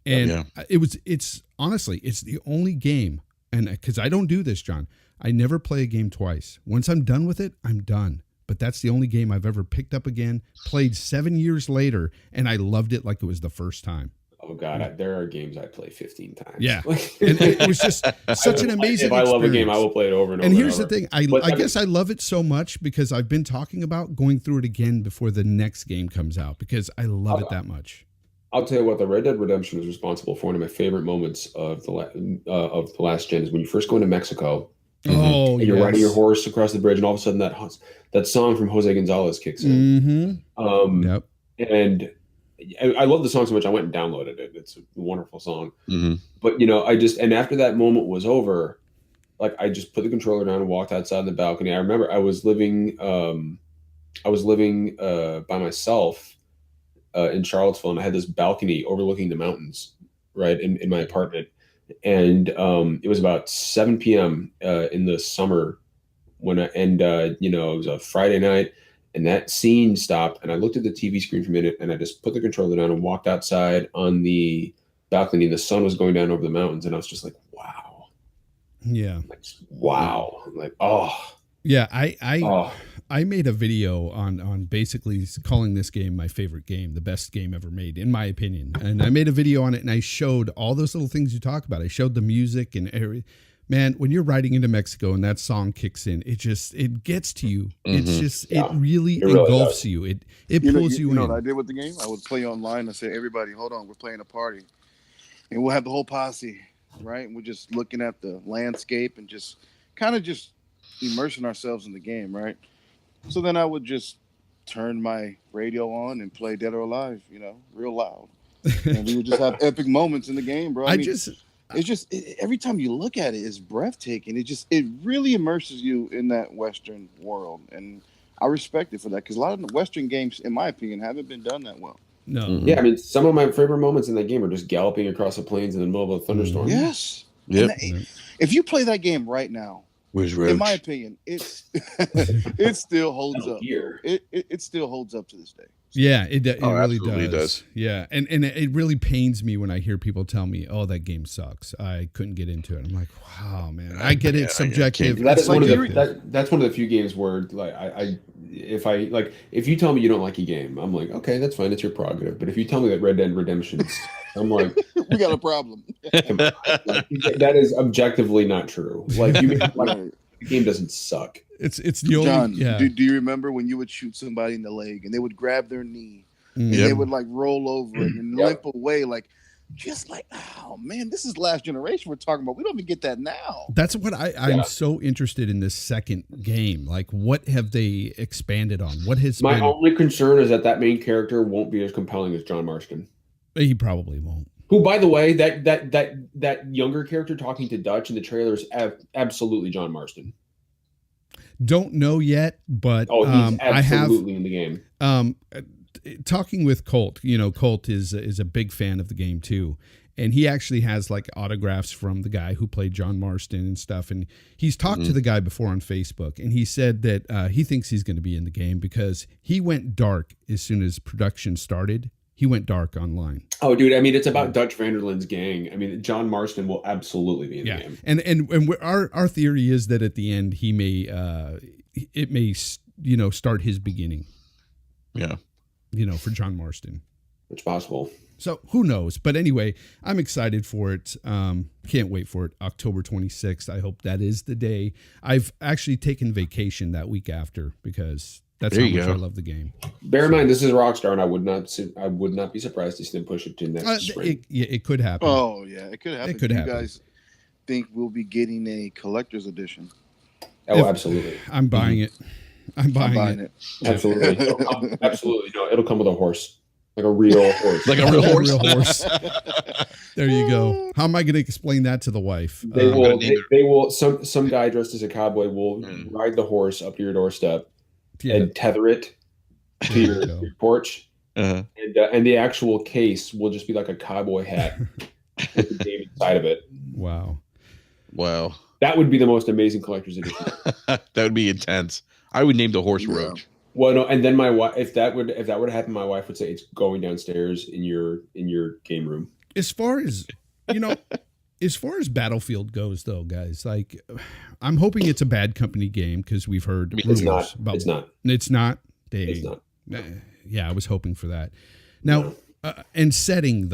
And it's honestly, it's the only game, and because I don't do this, John, I never play a game twice. Once I'm done with it, I'm done. But that's the only game I've ever picked up again, played 7 years later, and I loved it like it was the first time. Oh God, there are games I play 15 times. Yeah, and it was just such an amazing. If I love a game, I will play it over and over. And here's the thing: I guess I love it so much because I've been talking about going through it again before the next game comes out because I love it that much. I'll tell you what, the Red Dead Redemption is responsible for one of my favorite moments of the last gen is when you first go into Mexico. Oh, and you're riding your horse across the bridge, and all of a sudden that song from Jose Gonzalez kicks in. Yep. And I love the song so much I went and downloaded it. It's a wonderful song. But and after that moment was over, like I just put the controller down and walked outside on the balcony. I remember I was living by myself in Charlottesville, and I had this balcony overlooking the mountains, right in my apartment. And it was about 7 p.m. In the summer it was a Friday night, and that scene stopped, and I looked at the TV screen for a minute, and I just put the controller down and walked outside on the balcony, and the sun was going down over the mountains, and I was just like, wow. Yeah. Wow. I'm like, oh. Yeah, I made a video on basically calling this game my favorite game, the best game ever made, in my opinion. And I made a video on it, and I showed all those little things you talk about. I showed the music and every. Man, when you're riding into Mexico and that song kicks in, it gets to you. It's just it really engulfs you. It pulls you in. You know what I did with the game? I would play online and say, everybody, hold on, we're playing a party, and we'll have the whole posse, right? And we're just looking at the landscape and just kind of just immersing ourselves in the game, right? So then I would just turn my radio on and play Dead or Alive, real loud. And we would just have epic moments in the game, bro. It's just every time you look at it, it's breathtaking. It really immerses you in that Western world. And I respect it for that because a lot of the Western games, in my opinion, haven't been done that well. No. Yeah, I mean, some of my favorite moments in that game are just galloping across the plains in the middle of a thunderstorm. Yes. Yep. If you play that game right now, in my opinion, it still holds up. It still holds up to this day. Yeah, it really does. Yeah, and it really pains me when I hear people tell me, "Oh, that game sucks. I couldn't get into it." I'm like, "Wow, man, I get it. Subjective." That's one of the few games where like if you tell me you don't like a game, I'm like, okay, that's fine. It's your prerogative. But if you tell me that Red Dead Redemption, I'm like, we got a problem. That is objectively not true. Like the game doesn't suck. It's the only. John, yeah. do you remember when you would shoot somebody in the leg and they would grab their knee and they would like roll over it and limp away just like, oh man, this is last generation we're talking about. We don't even get that now. That's what I'm so interested in this second game. Like, what have they expanded on? What has my only concern is that main character won't be as compelling as John Marston. He probably won't. Who, by the way, that younger character talking to Dutch in the trailer is absolutely John Marston. Don't know yet, but he's absolutely I have in the game. Talking with Colt. Colt is a big fan of the game too, and he actually has like autographs from the guy who played John Marston and stuff. And he's talked to the guy before on Facebook, and he said that he thinks he's going to be in the game because he went dark as soon as production started. He went dark online. Oh, dude! I mean, it's about Dutch Vanderland's gang. I mean, John Marston will absolutely be in the game. And our theory is that at the end he may it may start his beginning. Yeah. For John Marston. It's possible. So who knows? But anyway, I'm excited for it. Can't wait for it. October 26th. I hope that is the day. I've actually taken vacation that week after because that's how much I love the game. Bear in mind, this is Rockstar, and I would not be surprised to see them push it to next spring. It could happen. Oh yeah, it could happen. It could happen. You guys think we'll be getting a collector's edition? Oh, absolutely. I'm buying it. I'm buying it. Absolutely. Absolutely. No, it'll come with a horse. Like a real horse. Like a real horse. Real horse. There you go. How am I going to explain that to the wife? They will. Some guy dressed as a cowboy will ride the horse up to your doorstep and tether it to your porch, and the actual case will just be like a cowboy hat with the name inside of it. Wow. That would be the most amazing collector's edition. That would be intense. I would name the horse Roach. Well, no, and then my wife, if that would happen, my wife would say it's going downstairs in your game room. As far as Battlefield goes, though, guys, like I'm hoping it's a Bad Company game because we've heard rumors about. It's not. It's not. It's not. Yeah, I was hoping for that. Now, and setting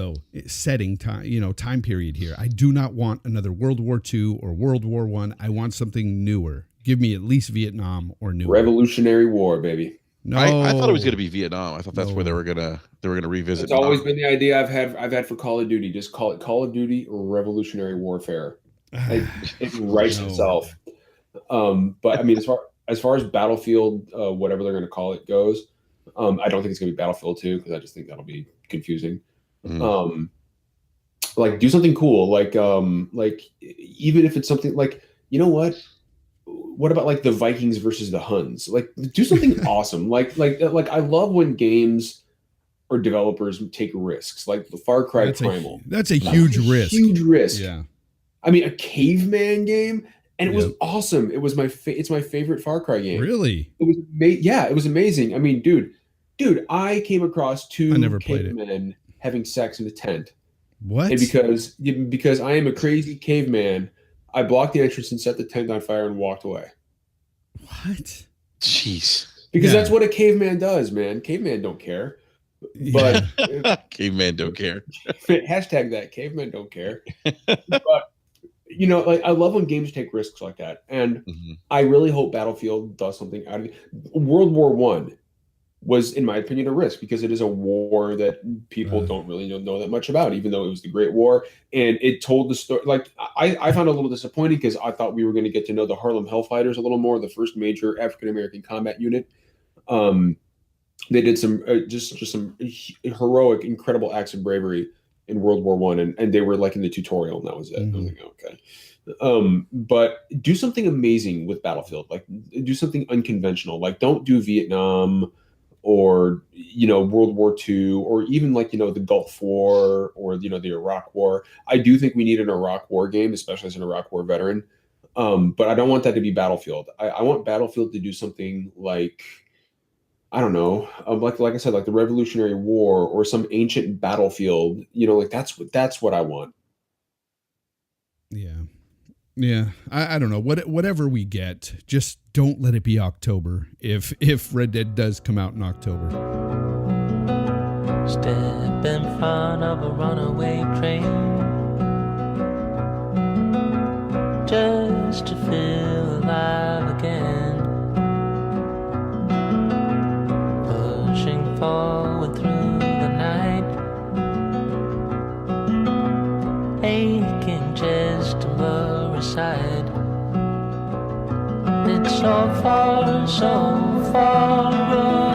time, time period here. I do not want another World War II or World War I. I want something newer. Give me at least Vietnam or newer. Revolutionary War, baby. No, I thought it was going to be Vietnam. I thought that's where they were gonna revisit. It's always been the idea I've had for Call of Duty. Just call it Call of Duty or Revolutionary Warfare. It writes itself. But I mean, as far as Battlefield, whatever they're going to call it goes, I don't think it's going to be Battlefield 2 because I just think that'll be confusing. Like do something cool, like even if it's something like, you know what about like the Vikings versus the Huns? Like do something awesome. Like I love when games or developers take risks, like the Far Cry Primal. That's a huge risk. Huge risk. Yeah. I mean, a caveman game, and it was awesome. It was it's my favorite Far Cry game. Really? It was it was amazing. I mean, dude, I came across two cavemen having sex in a tent. What? And because I am a crazy caveman, I blocked the entrance and set the tent on fire and walked away. What? Jeez. Because that's what a caveman does, man. Caveman don't care. But caveman don't care. Hashtag that caveman don't care. But like I love when games take risks like that, and I really hope Battlefield does something out of it. World War I was, in my opinion, a risk because it is a war that people don't really know that much about, even though it was the Great War, and it told the story. Like I found it a little disappointing because I thought we were going to get to know the Harlem Hellfighters a little more, the first major African American combat unit. They did some just some heroic, incredible acts of bravery in World War I, and they were like in the tutorial, and that was it. I was like, okay. But do something amazing with Battlefield. Like do something unconventional. Like don't do Vietnam or World War II, or even like the Gulf War or the Iraq War. I do think we need an Iraq War game, especially as an Iraq War veteran. But I don't want that to be Battlefield. I want Battlefield to do something like, I don't know, like I said, like the Revolutionary War or some ancient battlefield. Like that's what I want. Yeah. I don't know. Whatever we get, just don't let it be October. If Red Dead does come out in October. Step in front of a runaway train, just to feel alive again. Pushing forward through the night, aching just to blur aside. It's so far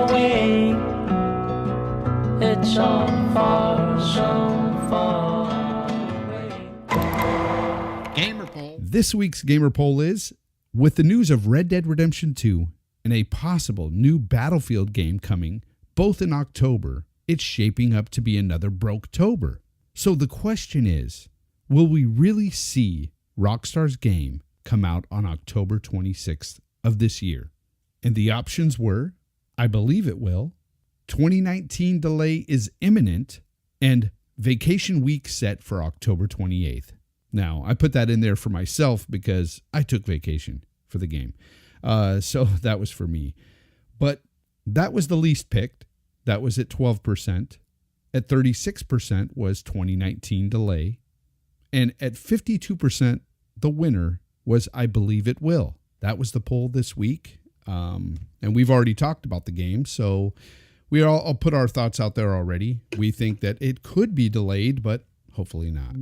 away. It's so far away. Gamer poll. This week's Gamer Poll is, with the news of Red Dead Redemption 2 and a possible new Battlefield game coming, both in October, it's shaping up to be another Broketober. So the question is, will we really see Rockstar's game come out on October 26th of this year? And the options were, I believe it will, 2019 delay is imminent, and vacation week set for October 28th. Now, I put that in there for myself because I took vacation for the game. So that was for me. But that was the least picked. That was at 12%. At 36% was 2019 delay. And at 52%, the winner was I believe it will. That was the poll this week. And we've already talked about the game, so I'll put our thoughts out there already. We think that it could be delayed, but hopefully not.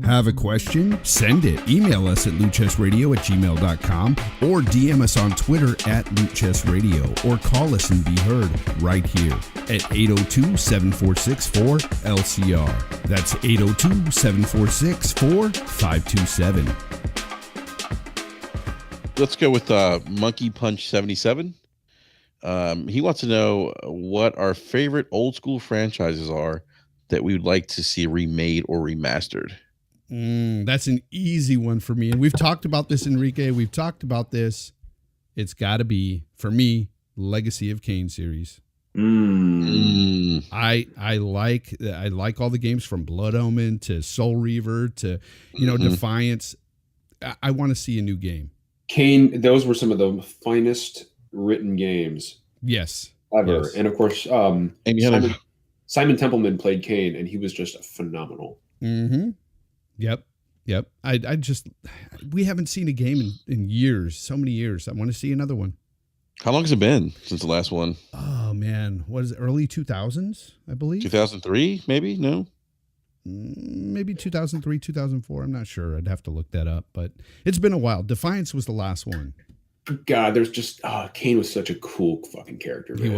Have a question? Send it. Email us at lootchestradio@gmail.com or DM us on Twitter at lootchestradio or call us and be heard right here at 802-746-4LCR. That's 802-746-4527. Let's go with Monkey Punch 77. He wants to know what our favorite old school franchises are that we would like to see remade or remastered. That's an easy one for me. And we've talked about this, Enrique. We've talked about this. It's got to be, for me, Legacy of Kain series. I like all the games from Blood Omen to Soul Reaver to, Defiance. I want to see a new game. Kain, those were some of the finest written games. Yes. Ever. Yes. And of course, Simon Templeman played Kain, and he was just phenomenal. Mm-hmm. Yep. We haven't seen a game in years, so many years. I want to see another one. How long has it been since the last one? Oh, man. What is it? Early 2000s, I believe? 2003, maybe? No? Maybe 2003, 2004. I'm not sure. I'd have to look that up, but it's been a while. Defiance was the last one. God, there's just Kain was such a cool fucking character. Man. He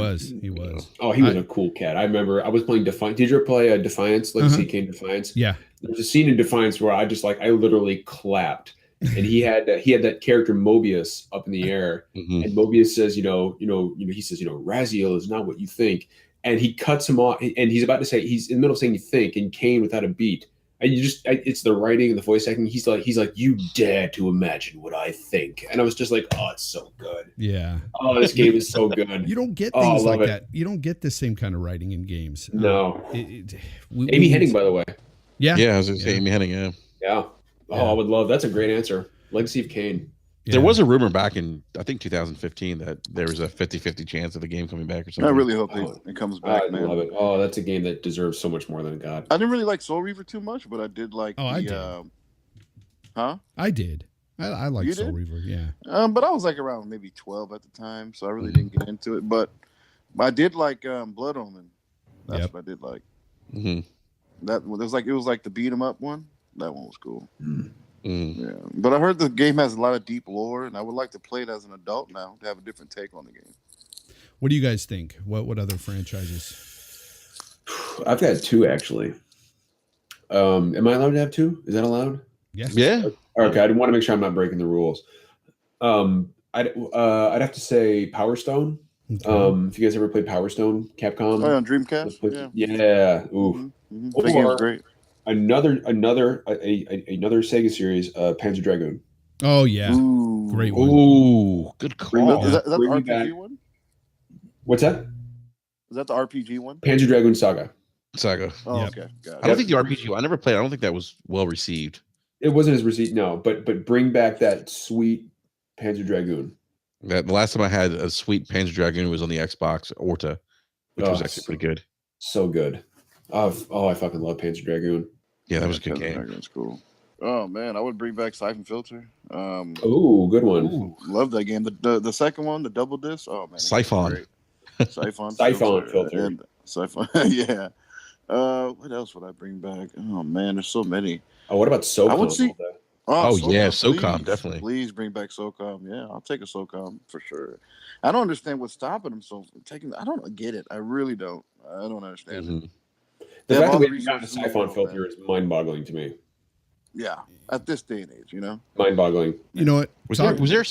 was. Oh, he was a cool cat. I remember I was playing Defiance. Did you ever play Defiance? Legacy Kain Defiance? Yeah. There's a scene in Defiance where I literally clapped. And he had that character Mobius up in the air, and Mobius says, he says, Raziel is not what you think, and he cuts him off, and he's about to say, he's in the middle of saying you think, and Kain without a beat. And it's the writing and the voice acting. He's like, you dare to imagine what I think. And I was just like, oh, it's so good. Yeah. Oh, this game is so good. You don't get things like that. You don't get the same kind of writing in games. No. Amy Hennig, by the way. Yeah. Yeah, I was going to say Amy Hennig, yeah. Yeah. Oh, I would love, that's a great answer. Legacy of Kain. Yeah. There was a rumor back in, I think, 2015 that there was a 50-50 chance of the game coming back or something. I really hope it comes back, man. I love it. Oh, that's a game that deserves so much more than God. I didn't really like Soul Reaver too much, but I did like I did. Huh? I did. I like Soul Reaver, yeah. But I was like around maybe 12 at the time, so I really didn't get into it. But I did like Blood Omen. That's what I did like. Mm-hmm. It was like the beat 'em up one. That one was cool. Yeah, but I heard the game has a lot of deep lore, and I would like to play it as an adult now to have a different take on the game. What do you guys think? What other franchises? I've had two actually. Am I allowed to have two? Is that allowed? Yes. Yeah. Okay, I want to make sure I'm not breaking the rules. I'd have to say Power Stone. Okay. If you guys ever played Power Stone, Capcom. Oh, on Dreamcast. Yeah. Ooh. That game was great. Another Sega series, Panzer Dragoon. Oh yeah, Ooh. great one. Ooh, good call. Is that the RPG one? What's that? Is that the RPG one? Panzer Dragoon Saga. Saga. Oh, Yep. okay. Got it. I don't think the RPG. I never played. I don't think that was well received. It wasn't as received, no. But bring back that sweet Panzer Dragoon. The last time I had a sweet Panzer Dragoon was on the Xbox Orta, which was actually pretty good. So good. I fucking love Panzer Dragoon. Yeah, that was a good game. That's cool. Oh man, I would bring back Siphon Filter. Oh, good one. Ooh, love that game. The second one, the double disc. Oh man, Siphon. Siphon Filter. And Siphon. Yeah. What else would I bring back? Oh man, there's so many. Oh, what about SOCOM? I would see. Oh yeah, SOCOM, SOCOM, definitely. Please bring back SOCOM. Yeah, I'll take a SOCOM for sure. I don't understand what's stopping them. I don't get it. I really don't. I don't understand it. The They have fact that all we the haven't gotten a resources in the siphon world, filter man. is mind-boggling to me. Yeah, at this day and age, you know. Mind-boggling. You know what?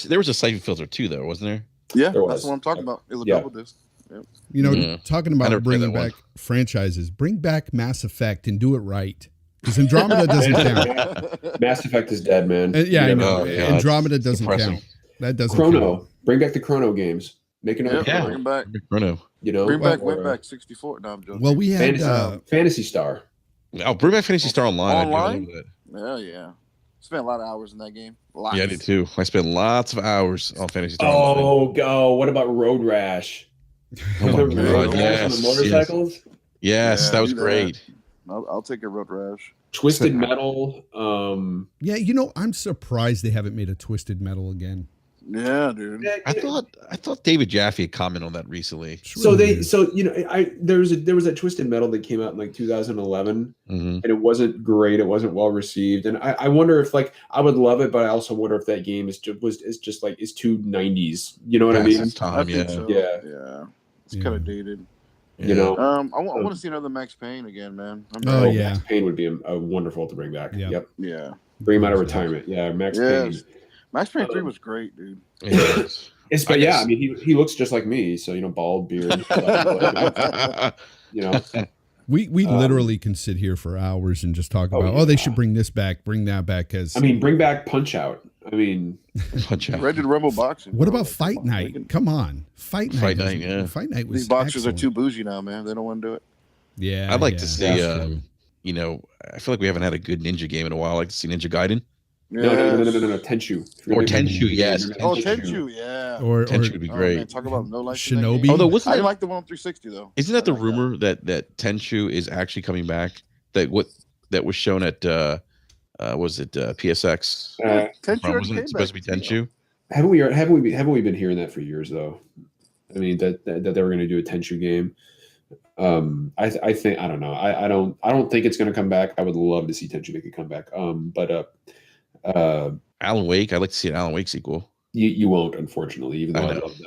There was a siphon filter too, though, wasn't there? Yeah, There that's was. what I'm talking about. It was a Yeah. double disc. Yep. You know, Yeah. talking I never about played bringing that one. back franchises, bring back Mass Effect and do it right. Because Andromeda doesn't count. Mass Effect is dead, man. Yeah, I You know. Oh, God. Andromeda doesn't Depressing. count. That doesn't count. Chrono. Bring back the Chrono games. Make another Yep, Yeah. bring them back. Chrono. You know, Bring back or, Wentback 64. No, I'm joking. Well, we had Fantasy Star. Oh, bring back Fantasy Star Online. I'd be all Online? over that. Hell yeah. Spent a lot of hours in that game. Lots. Yeah, I did too. I spent lots of hours on Fantasy Star Online. Oh, go. What about Road Rash? Oh my Remember Road God, Rash on the motorcycles? Yes, Yeah, that was do that. great. I'll take a Road Rash. Twisted Metal. yeah, you know, I'm surprised they haven't made a Twisted Metal again. Yeah, dude. I thought David Jaffe had commented on that recently. It's So really weird. there was a Twisted Metal that came out in like 2011, Mm-hmm. and it wasn't great. It wasn't well received, and I wonder if like I would love it, but I also wonder if that game is too 90s. You know what I mean? It's time, I think so. Yeah. Yeah. It's Yeah. kind of dated. You know, I want to see another Max Payne again, man. Oh, Oh, yeah. Max Payne would be a wonderful to bring back. Yeah. Yep, Yeah. bring him out of retirement. Yeah, Max Payne. Yes. Max Payne 3 was great, dude. But yeah, I mean, he looks just like me. So bald beard. You know, We literally can sit here for hours and just talk about, yeah. they should bring this back, bring that back. Because I mean, bring back Punch Out. I mean, Punch Out. Red Dead Rumble boxing. what bro. about Fight Come on, Night? Come on, Fight Night. Fight Night, yeah. Fight Night was These boxers excellent. are too bougie now, man. They don't want to do it. Yeah, I'd like to see, that's true. I feel like we haven't had a good ninja game in a while. I'd like to see Ninja Gaiden. no, Tenchu. Or Tenchu, yes. Oh, Tenchu, yeah. Or Tenchu would be Oh, great. man, talk about no life. Shinobi. Although, I wasn't didn't that, like the one on 360 though. isn't that the I like rumor that Tenchu is actually coming back? That was shown at was it PSX? Tenchu already Wasn't came it supposed to be back. Tenchu? Haven't we been hearing that for years though? I mean that they were going to do a Tenchu game. I think I don't know. I don't think it's going to come back. I would love to see Tenchu make a comeback. Alan Wake. I'd like to see an Alan Wake sequel. You won't, unfortunately, even though I I know. love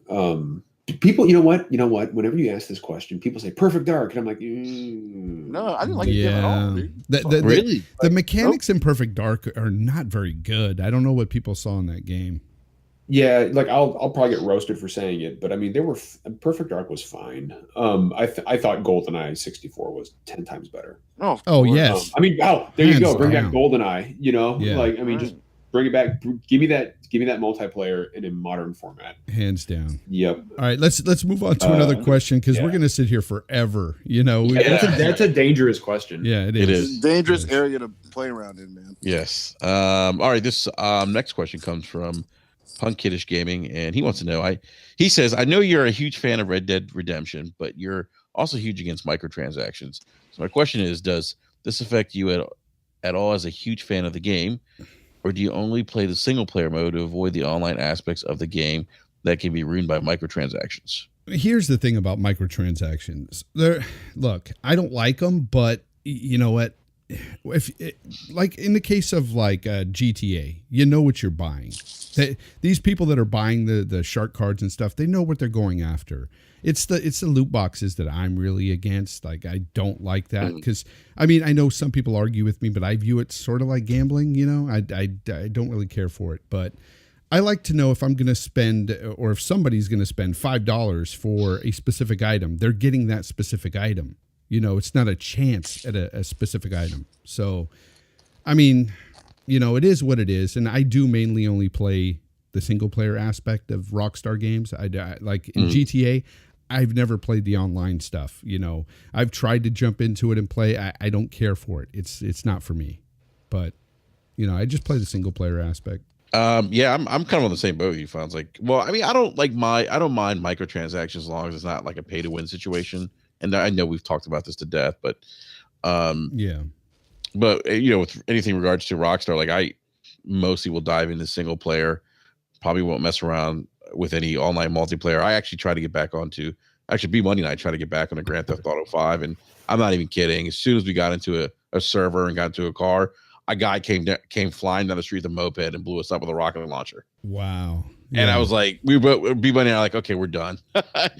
that. People, you know what? Whenever you ask this question, people say Perfect Dark, and I'm like, No, I didn't like the game at all, dude. The mechanics in Perfect Dark are not very good. I don't know what people saw in that game. yeah, like I'll probably get roasted for saying it, but I mean, Perfect Dark was fine. I thought GoldenEye 64 was 10 times better. No, of Oh course. yes, I mean, there you Hands go. Bring back down. GoldenEye. Yeah. Like I mean, just bring it back. Give me that multiplayer in a modern format. hands down. Yep. All right, let's move on to another question because we're yeah. going to sit here forever. That's a dangerous question. Yeah, it It is. is. Dangerous area to play around in, man. Yes. All right. This next question comes from Punk Kiddish Gaming, and he wants to know. He says, I know you're a huge fan of Red Dead Redemption, but you're also huge against microtransactions. So my question is, does this affect you at all as a huge fan of the game, or do you only play the single player mode to avoid the online aspects of the game that can be ruined by microtransactions? Here's the thing about microtransactions. Look, I don't like them, but you know what? Like in the case of like GTA, you know what you're buying. These people that are buying the shark cards and stuff, they know what they're going after. It's the loot boxes that I'm really against. Like I don't like that because I mean I know some people argue with me, but I view it sort of like gambling. I don't really care for it, but I like to know if I'm going to spend or if somebody's going to spend $5 for a specific item, they're getting that specific item. It's not a chance at a specific item. So, I mean, it is what it is. And I do mainly only play the single player aspect of Rockstar games. I like in GTA, I've never played the online stuff. I've tried to jump into it and play. I don't care for it. It's not for me, but I just play the single player aspect. Yeah, I'm kind of on the same boat with you, Fonz. Like, well, I mean, I don't mind microtransactions as long as it's not like a pay to win situation. And I know we've talked about this to death, but yeah. But with anything in regards to Rockstar, like I mostly will dive into single player. Probably won't mess around with any online multiplayer. I actually try to get back onto B Money and I try to get back on a Grand Theft Auto 5, and I'm not even kidding. As soon as we got into a server and got into a car, a guy came flying down the street with a moped and blew us up with a rocket launcher. Wow. And Yeah. I was like, B-Bunny and I were like, okay, we're done. That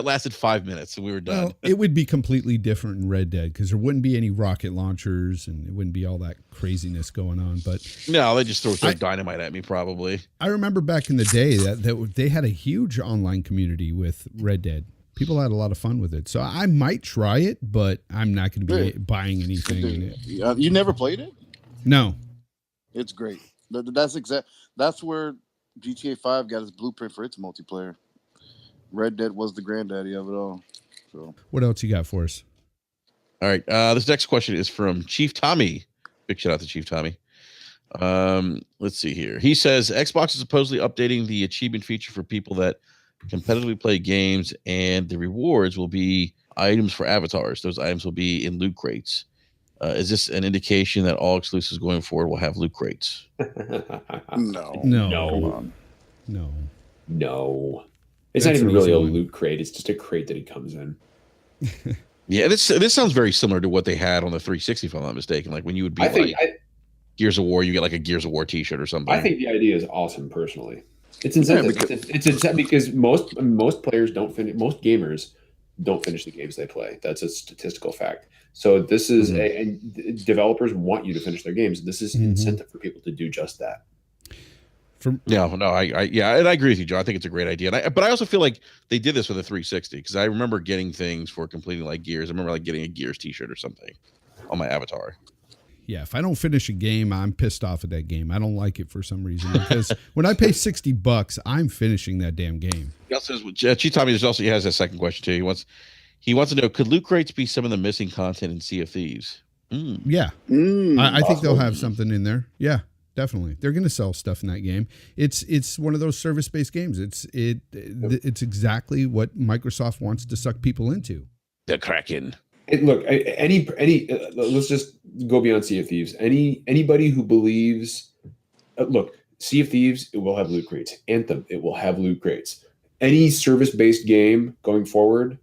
lasted 5 minutes, and we were done. Well, it would be completely different in Red Dead because there wouldn't be any rocket launchers and it wouldn't be all that craziness going on. But No, they just throw dynamite at me, probably. I remember back in the day that they had a huge online community with Red Dead. People had a lot of fun with it. So I might try it, but I'm not going to be buying anything in it. You never played it? No. It's great. That's where GTA 5 got its blueprint for its multiplayer. Red Dead was the granddaddy of it all. So, what else you got for us? All right. This next question is from Chief Tommy. Big shout out to Chief Tommy. Let's see here. He says Xbox is supposedly updating the achievement feature for people that competitively play games, and the rewards will be items for avatars. Those items will be in loot crates. Is this an indication that all exclusives going forward will have loot crates? No. It's That's not even an really easy a one. loot crate. It's just a crate that he comes in. Yeah, this sounds very similar to what they had on the 360, if I'm not mistaken. Like when you would be Gears of War, you get like a Gears of War T-shirt or something. I think the idea is awesome. Personally, it's incentive. It's incentive because most players don't finish. Most gamers don't finish the games they play. That's a statistical fact. So this is and developers want you to finish their games. This is incentive for people to do just that. And I agree with you, Joe. I think it's a great idea. But I also feel like they did this with a 360 because I remember getting things for completing like Gears. I remember like getting a Gears T-shirt or something on my avatar. Yeah, if I don't finish a game, I'm pissed off at that game. I don't like it for some reason because when I pay $60, I'm finishing that damn game. He also says, Chief Tommy he has a second question too. He wants to know, could loot crates be some of the missing content in Sea of Thieves? Yeah, I think they'll have something in there. Yeah, definitely. They're going to sell stuff in that game. It's one of those service-based games. It's exactly what Microsoft wants to suck people into. The Kraken. Let's just go beyond Sea of Thieves. Anybody who believes, Sea of Thieves, it will have loot crates. Anthem, it will have loot crates. Any service-based game going forward,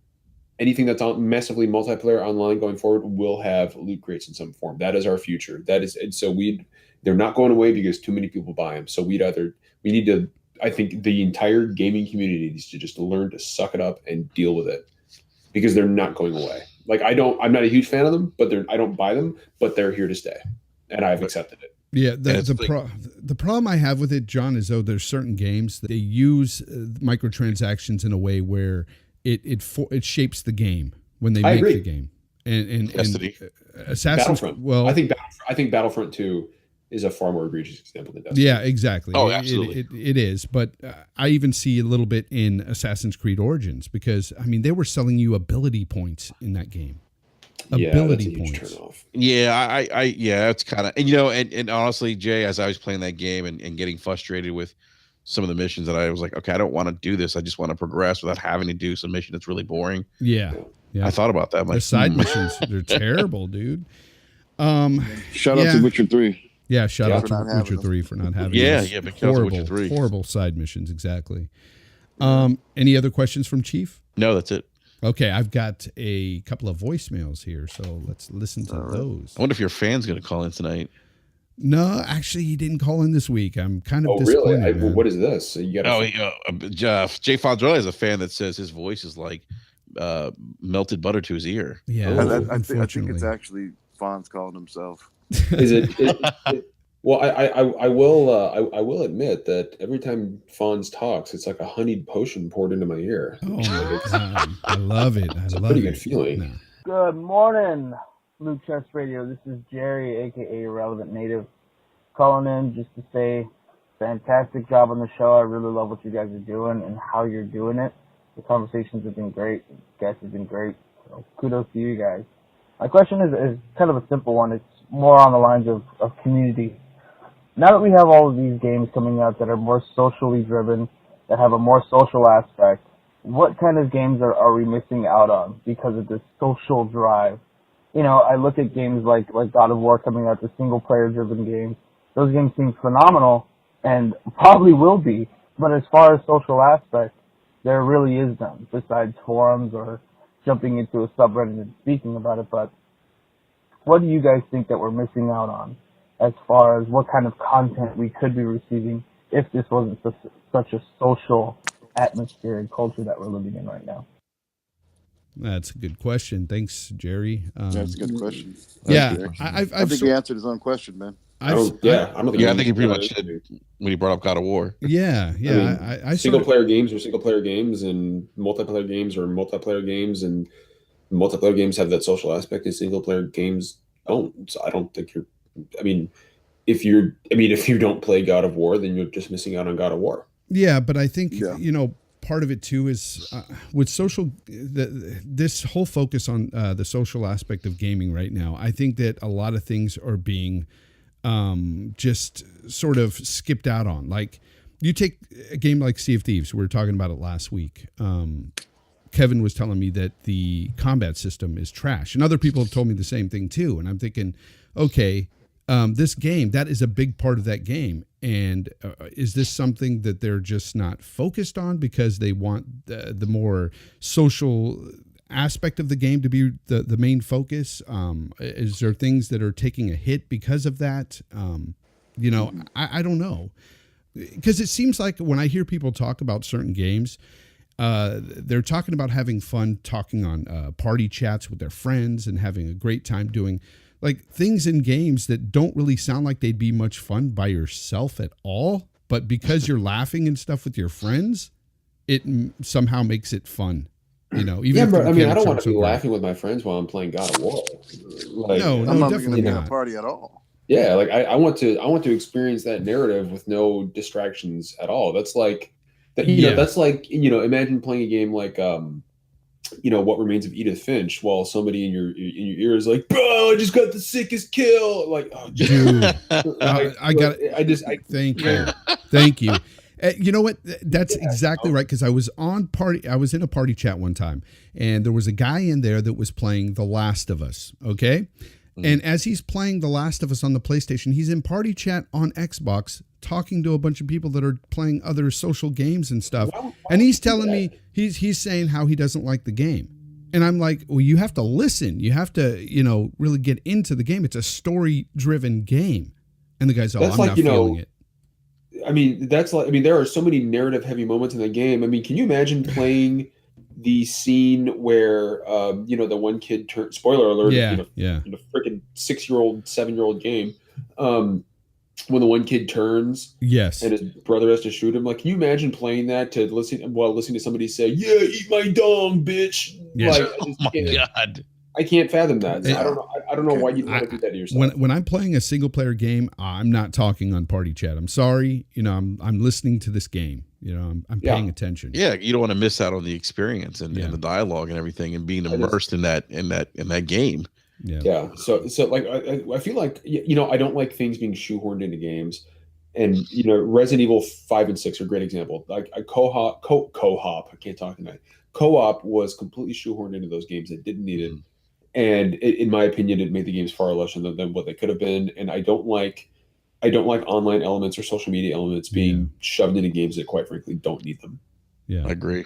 anything that's massively multiplayer online going forward will have loot crates in some form. That is our future. They're not going away because too many people buy them. So I think the entire gaming community needs to just learn to suck it up and deal with it because they're not going away. I'm not a huge fan of them, but I don't buy them, but they're here to stay, and I've accepted it. Yeah, the problem I have with it, John, is though there's certain games that they use microtransactions in a way where it shapes the game when they make the game. And Assassin's Battlefront. Well, I think Battlefront 2 is a far more egregious example than Destiny. Yeah, exactly. Oh, absolutely. It is, but I even see a little bit in Assassin's Creed Origins because they were selling you ability points in that game. Ability points. Yeah, it's kind of and honestly, Jay, as I was playing that game and getting frustrated with some of the missions, that I was like, okay, I don't want to do this. I just want to progress without having to do some mission that's really boring. Yeah. I thought about that. The side missions, they're terrible, dude. Shout out to Witcher 3. Yeah, shout out to Witcher 3 for not having horrible side missions, exactly. Any other questions from Chief? No, that's it. Okay, I've got a couple of voicemails here, so let's listen to those. I wonder if your fan's going to call in tonight. No, actually, he didn't call in this week. I'm kind of Really? disappointed. Man. What is this? So you got Jay Fonzarelli is a fan that says his voice is like melted butter to his ear. Yeah, I think it's actually Fonz calling himself. Is it? Well, I will admit that every time Fonz talks, it's like a honeyed potion poured into my ear. Oh my God. I love it. It's a pretty good feeling. No. Good morning, Luke Chess Radio. This is Jerry, aka Relevant Native, calling in just to say fantastic job on the show. I really love what you guys are doing and how you're doing it. The conversations have been great. The guests have been great. So kudos to you guys. My question is kind of a simple one. It's more on the lines of community. Now that we have all of these games coming out that are more socially driven, that have a more social aspect, what kind of games are we missing out on because of this social drive? I look at games like God of War coming out, the single-player driven games. Those games seem phenomenal and probably will be, but as far as social aspect, there really is none, besides forums or jumping into a subreddit and speaking about it. But what do you guys think that we're missing out on as far as what kind of content we could be receiving if this wasn't such a social atmosphere and culture that we're living in right now? That's a good question. Thanks, Jerry. That's a good question. Yeah, I think he answered his own question, man. I don't think he pretty much did when he brought up God of War. Yeah. I mean, single player games are single player games, and multiplayer games are multiplayer games, and multiplayer games have that social aspect, and single player games don't. So I don't think you're. I mean, if you don't play God of War, then you're just missing out on God of War. Yeah, but I think part of it too is with social. This whole focus on the social aspect of gaming right now. I think that a lot of things are being just sort of skipped out on. Like you take a game like Sea of Thieves. We were talking about it last week. Kevin was telling me that the combat system is trash, and other people have told me the same thing too. And I'm thinking, okay, this game, that is a big part of that game. And is this something that they're just not focused on because they want the more social aspect of the game to be the main focus? Is there things that are taking a hit because of that? I don't know. Because it seems like when I hear people talk about certain games, they're talking about having fun talking on party chats with their friends and having a great time doing like things in games that don't really sound like they'd be much fun by yourself at all. But because you're laughing and stuff with your friends, it somehow makes it fun. Even if but I mean, I don't want to be laughing with my friends while I'm playing God of War. Like, no, I'm not definitely going to be not. a party at all. Yeah, like I want to experience that narrative with no distractions at all. That's like that. That's like imagine playing a game like What Remains of Edith Finch while somebody in your ear is like, bro, I just got the sickest kill. Like, oh, dude, thank you. You know what? That's exactly right. Because I was in a party chat one time, and there was a guy in there that was playing The Last of Us. Okay. And as he's playing The Last of Us on the PlayStation, he's in party chat on Xbox talking to a bunch of people that are playing other social games and stuff. And he's telling me, he's saying how he doesn't like the game. And I'm like, well, you have to listen. You have to, really get into the game. It's a story-driven game. And the guy's, I'm not feeling it. I mean, there are so many narrative-heavy moments in the game. I mean, can you imagine playing the scene where the one kid turned, spoiler alert, in a freaking 6-year-old 7-year-old game, when the one kid turns, yes, and his brother has to shoot him. Like, can you imagine playing that while listening to somebody say, "Yeah, eat my dong, bitch"? Yes. Like, God, I can't fathom that. So I don't know why you want to do that to yourself. When I'm playing a single player game, I'm not talking on party chat. I'm sorry, I'm listening to this game. I'm paying attention. Yeah, you don't want to miss out on the experience and the dialogue and everything, and being immersed in that game. Yeah. So like I feel like I don't like things being shoehorned into games, and Resident Evil 5 and 6 are a great example. Like co-op, I can't talk tonight. Co-op was completely shoehorned into those games that didn't need it. And in my opinion, it made the games far less than what they could have been. And I don't like online elements or social media elements being shoved into games that, quite frankly, don't need them. Yeah, I agree.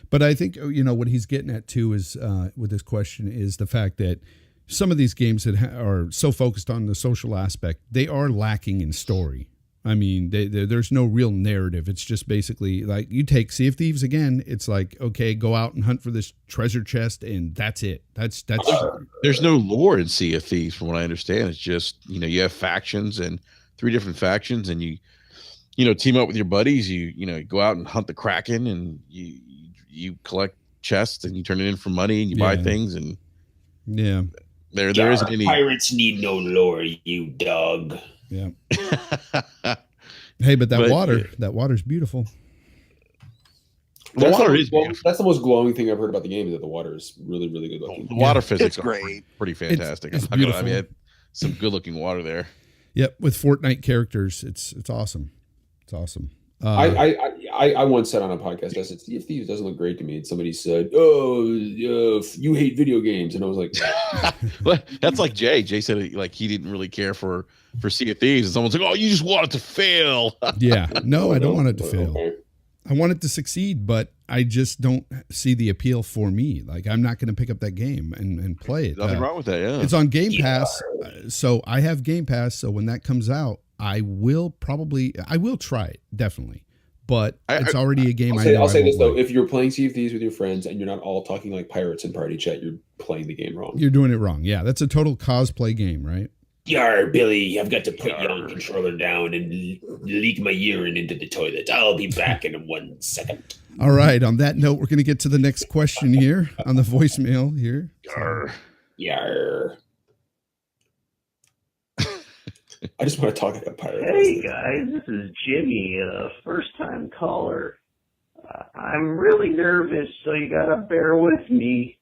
But I think what he's getting at too is with this question is the fact that some of these games that are so focused on the social aspect, they are lacking in story. I mean, there's no real narrative. It's just basically like you take Sea of Thieves again. It's like, okay, go out and hunt for this treasure chest, and that's it. That's. There's no lore in Sea of Thieves, from what I understand. It's just you have factions and 3 different factions, and you team up with your buddies. You go out and hunt the Kraken, and you collect chests, and you turn it in for money, and you buy things, and there isn't any. Pirates need no lore, you dog. Yeah. Hey, but that water's beautiful. The water is beautiful. That's the most glowing thing I've heard about the game, is that the water is really, really good looking. The water physics are great. Pretty fantastic. It's beautiful. I mean, some good looking water there. Yep, with Fortnite characters, it's awesome. It's awesome. I once said on a podcast, I said, Sea of Thieves doesn't look great to me. And somebody said, "Oh, you hate video games." And I was like, that's like Jay. Jay said he didn't really care for Sea of Thieves. And someone's like, "Oh, you just want it to fail." Yeah. No, I don't want it to fail. Okay. I want it to succeed, but I just don't see the appeal for me. Like, I'm not going to pick up that game and play it. Nothing wrong with that, yeah. It's on Game Pass, so I have Game Pass. So when that comes out, I will try it, definitely. But it's I- already a game I'll say this though: like. if you're playing Sea of Thieves with your friends and you're not all talking like pirates in party chat, you're playing the game wrong. You're doing it wrong. Yeah, that's a total cosplay game, right? Yar, Billy, I've got to put your controller down and leak my urine into the toilet. I'll be back in 1 second. All right. On that note, we're going to get to the next question here on the voicemail here. Yar. Yar. I just want to talk like a pirate. Hey guys, this is Jimmy, first time caller. I'm really nervous, so you gotta bear with me.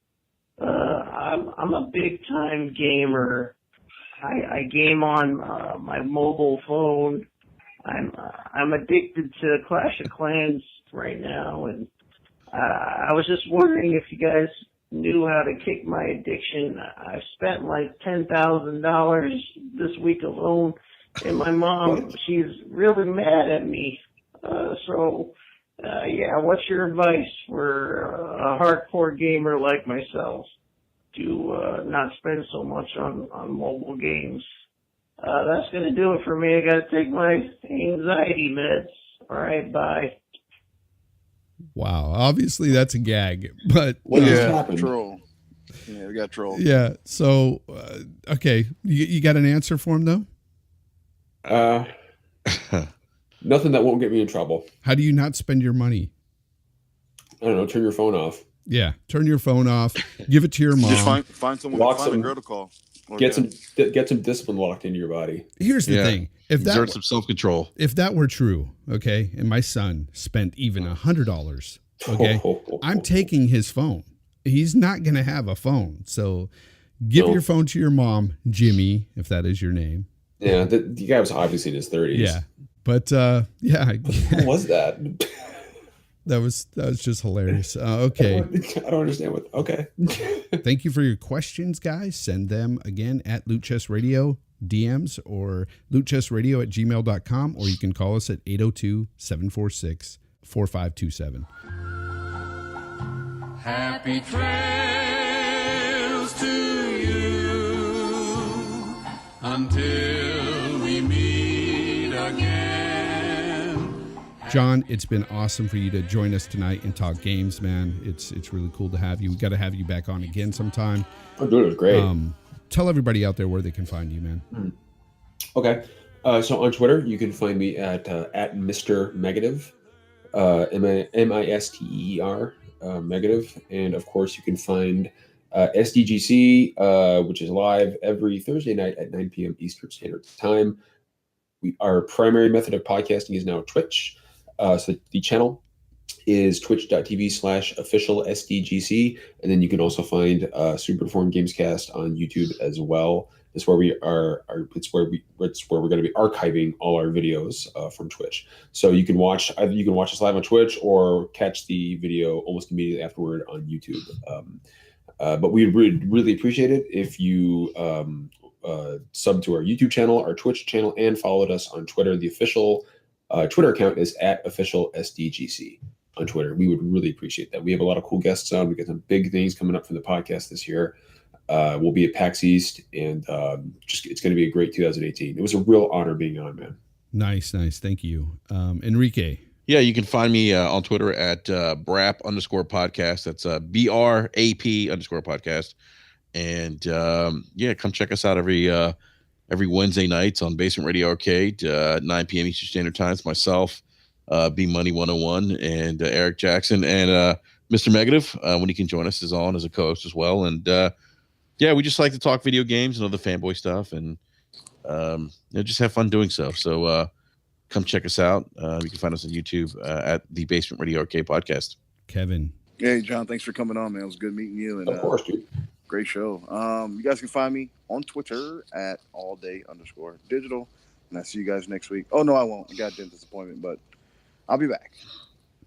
I'm a big time gamer. I game on my mobile phone. I'm addicted to Clash of Clans right now, and I was just wondering if you guys knew how to kick my addiction. I've spent like $10,000 this week alone, and my mom, she's really mad at me. Yeah, what's your advice for a hardcore gamer like myself to not spend so much on mobile games? That's going to do it for me. I got to take my anxiety meds. All right, bye. Wow. Obviously, that's a gag. But What just happened? Troll. Yeah, we got troll. yeah. So, okay. You got an answer for him, though? Nothing that won't get me in trouble. How do you not spend your money? I don't know. Turn your phone off. Yeah. Turn your phone off. Give it to your mom. Just find someone, Lock find some- a girl to call. Or Get them. some discipline locked into your body. Here's the Yeah. thing. Exert some self-control. If that were true, okay, and my son spent even $100, okay, I'm taking his phone. He's not going to have a phone. So give No. your phone to your mom, Jimmy, if that is your name. Yeah, the guy was obviously in his 30s. Yeah. But yeah, Who was that? that was just hilarious. Okay. I don't understand what. Okay. Thank you for your questions, guys. Send them again at Loot Chest Radio DMs or lootchestradio@gmail.com, or you can call us at 802-746-4527. Happy trails to you until we meet again. John, it's been awesome for you to join us tonight and talk games, man. It's really cool to have you. We got to have you back on again sometime. Oh, dude, it was great. Tell everybody out there where they can find you, man. Okay. So on Twitter, you can find me at Mr. Megative, MISTER, Megative. And of course, you can find SDGC, which is live every Thursday night at 9 p.m. Eastern Standard Time. Our primary method of podcasting is now Twitch. So the channel is twitch.tv/official SDGC. And then you can also find Superform Gamescast on YouTube as well. It's where we are. It's where we're going to be archiving all our videos from Twitch. So you can watch us live on Twitch or catch the video almost immediately afterward on YouTube. But we would really appreciate it if you sub to our YouTube channel, our Twitch channel, and followed us on Twitter. The official Twitter account is @official SDGC on Twitter. We would really appreciate that. We have a lot of cool guests on. We got some big things coming up for the podcast this year. We'll be at PAX East, and it's going to be a great 2018. It was a real honor being on, man. Nice. Thank you. Enrique. Yeah, you can find me on Twitter at BRAP_podcast. That's BRAP_podcast. And come check us out every Wednesday nights on Basement Radio Arcade, 9 p.m. Eastern Standard Time. It's myself, B Money 101, and Eric Jackson, and Mr. Megative, when he can join us, is on as a co-host as well. And we just like to talk video games and other fanboy stuff, and just have fun doing so. So come check us out. You can find us on YouTube at the Basement Radio Arcade Podcast. Kevin. Hey, John, thanks for coming on, man. It was good meeting you. And, Of course, dude. Great show. You guys can find me on Twitter at allday_digital. And I'll see you guys next week. Oh, no, I won't. I got a dentist appointment, but I'll be back.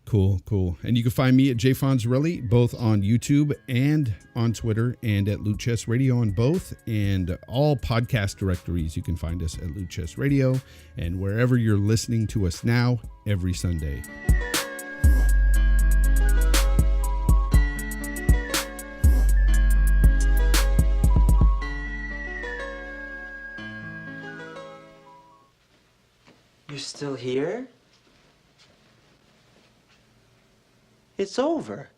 Cool. And you can find me at jfonzrelli, both on YouTube and on Twitter, and at Loot Chest Radio on both, and all podcast directories. You can find us at Loot Chest Radio, and wherever you're listening to us now, every Sunday. You're still here? It's over.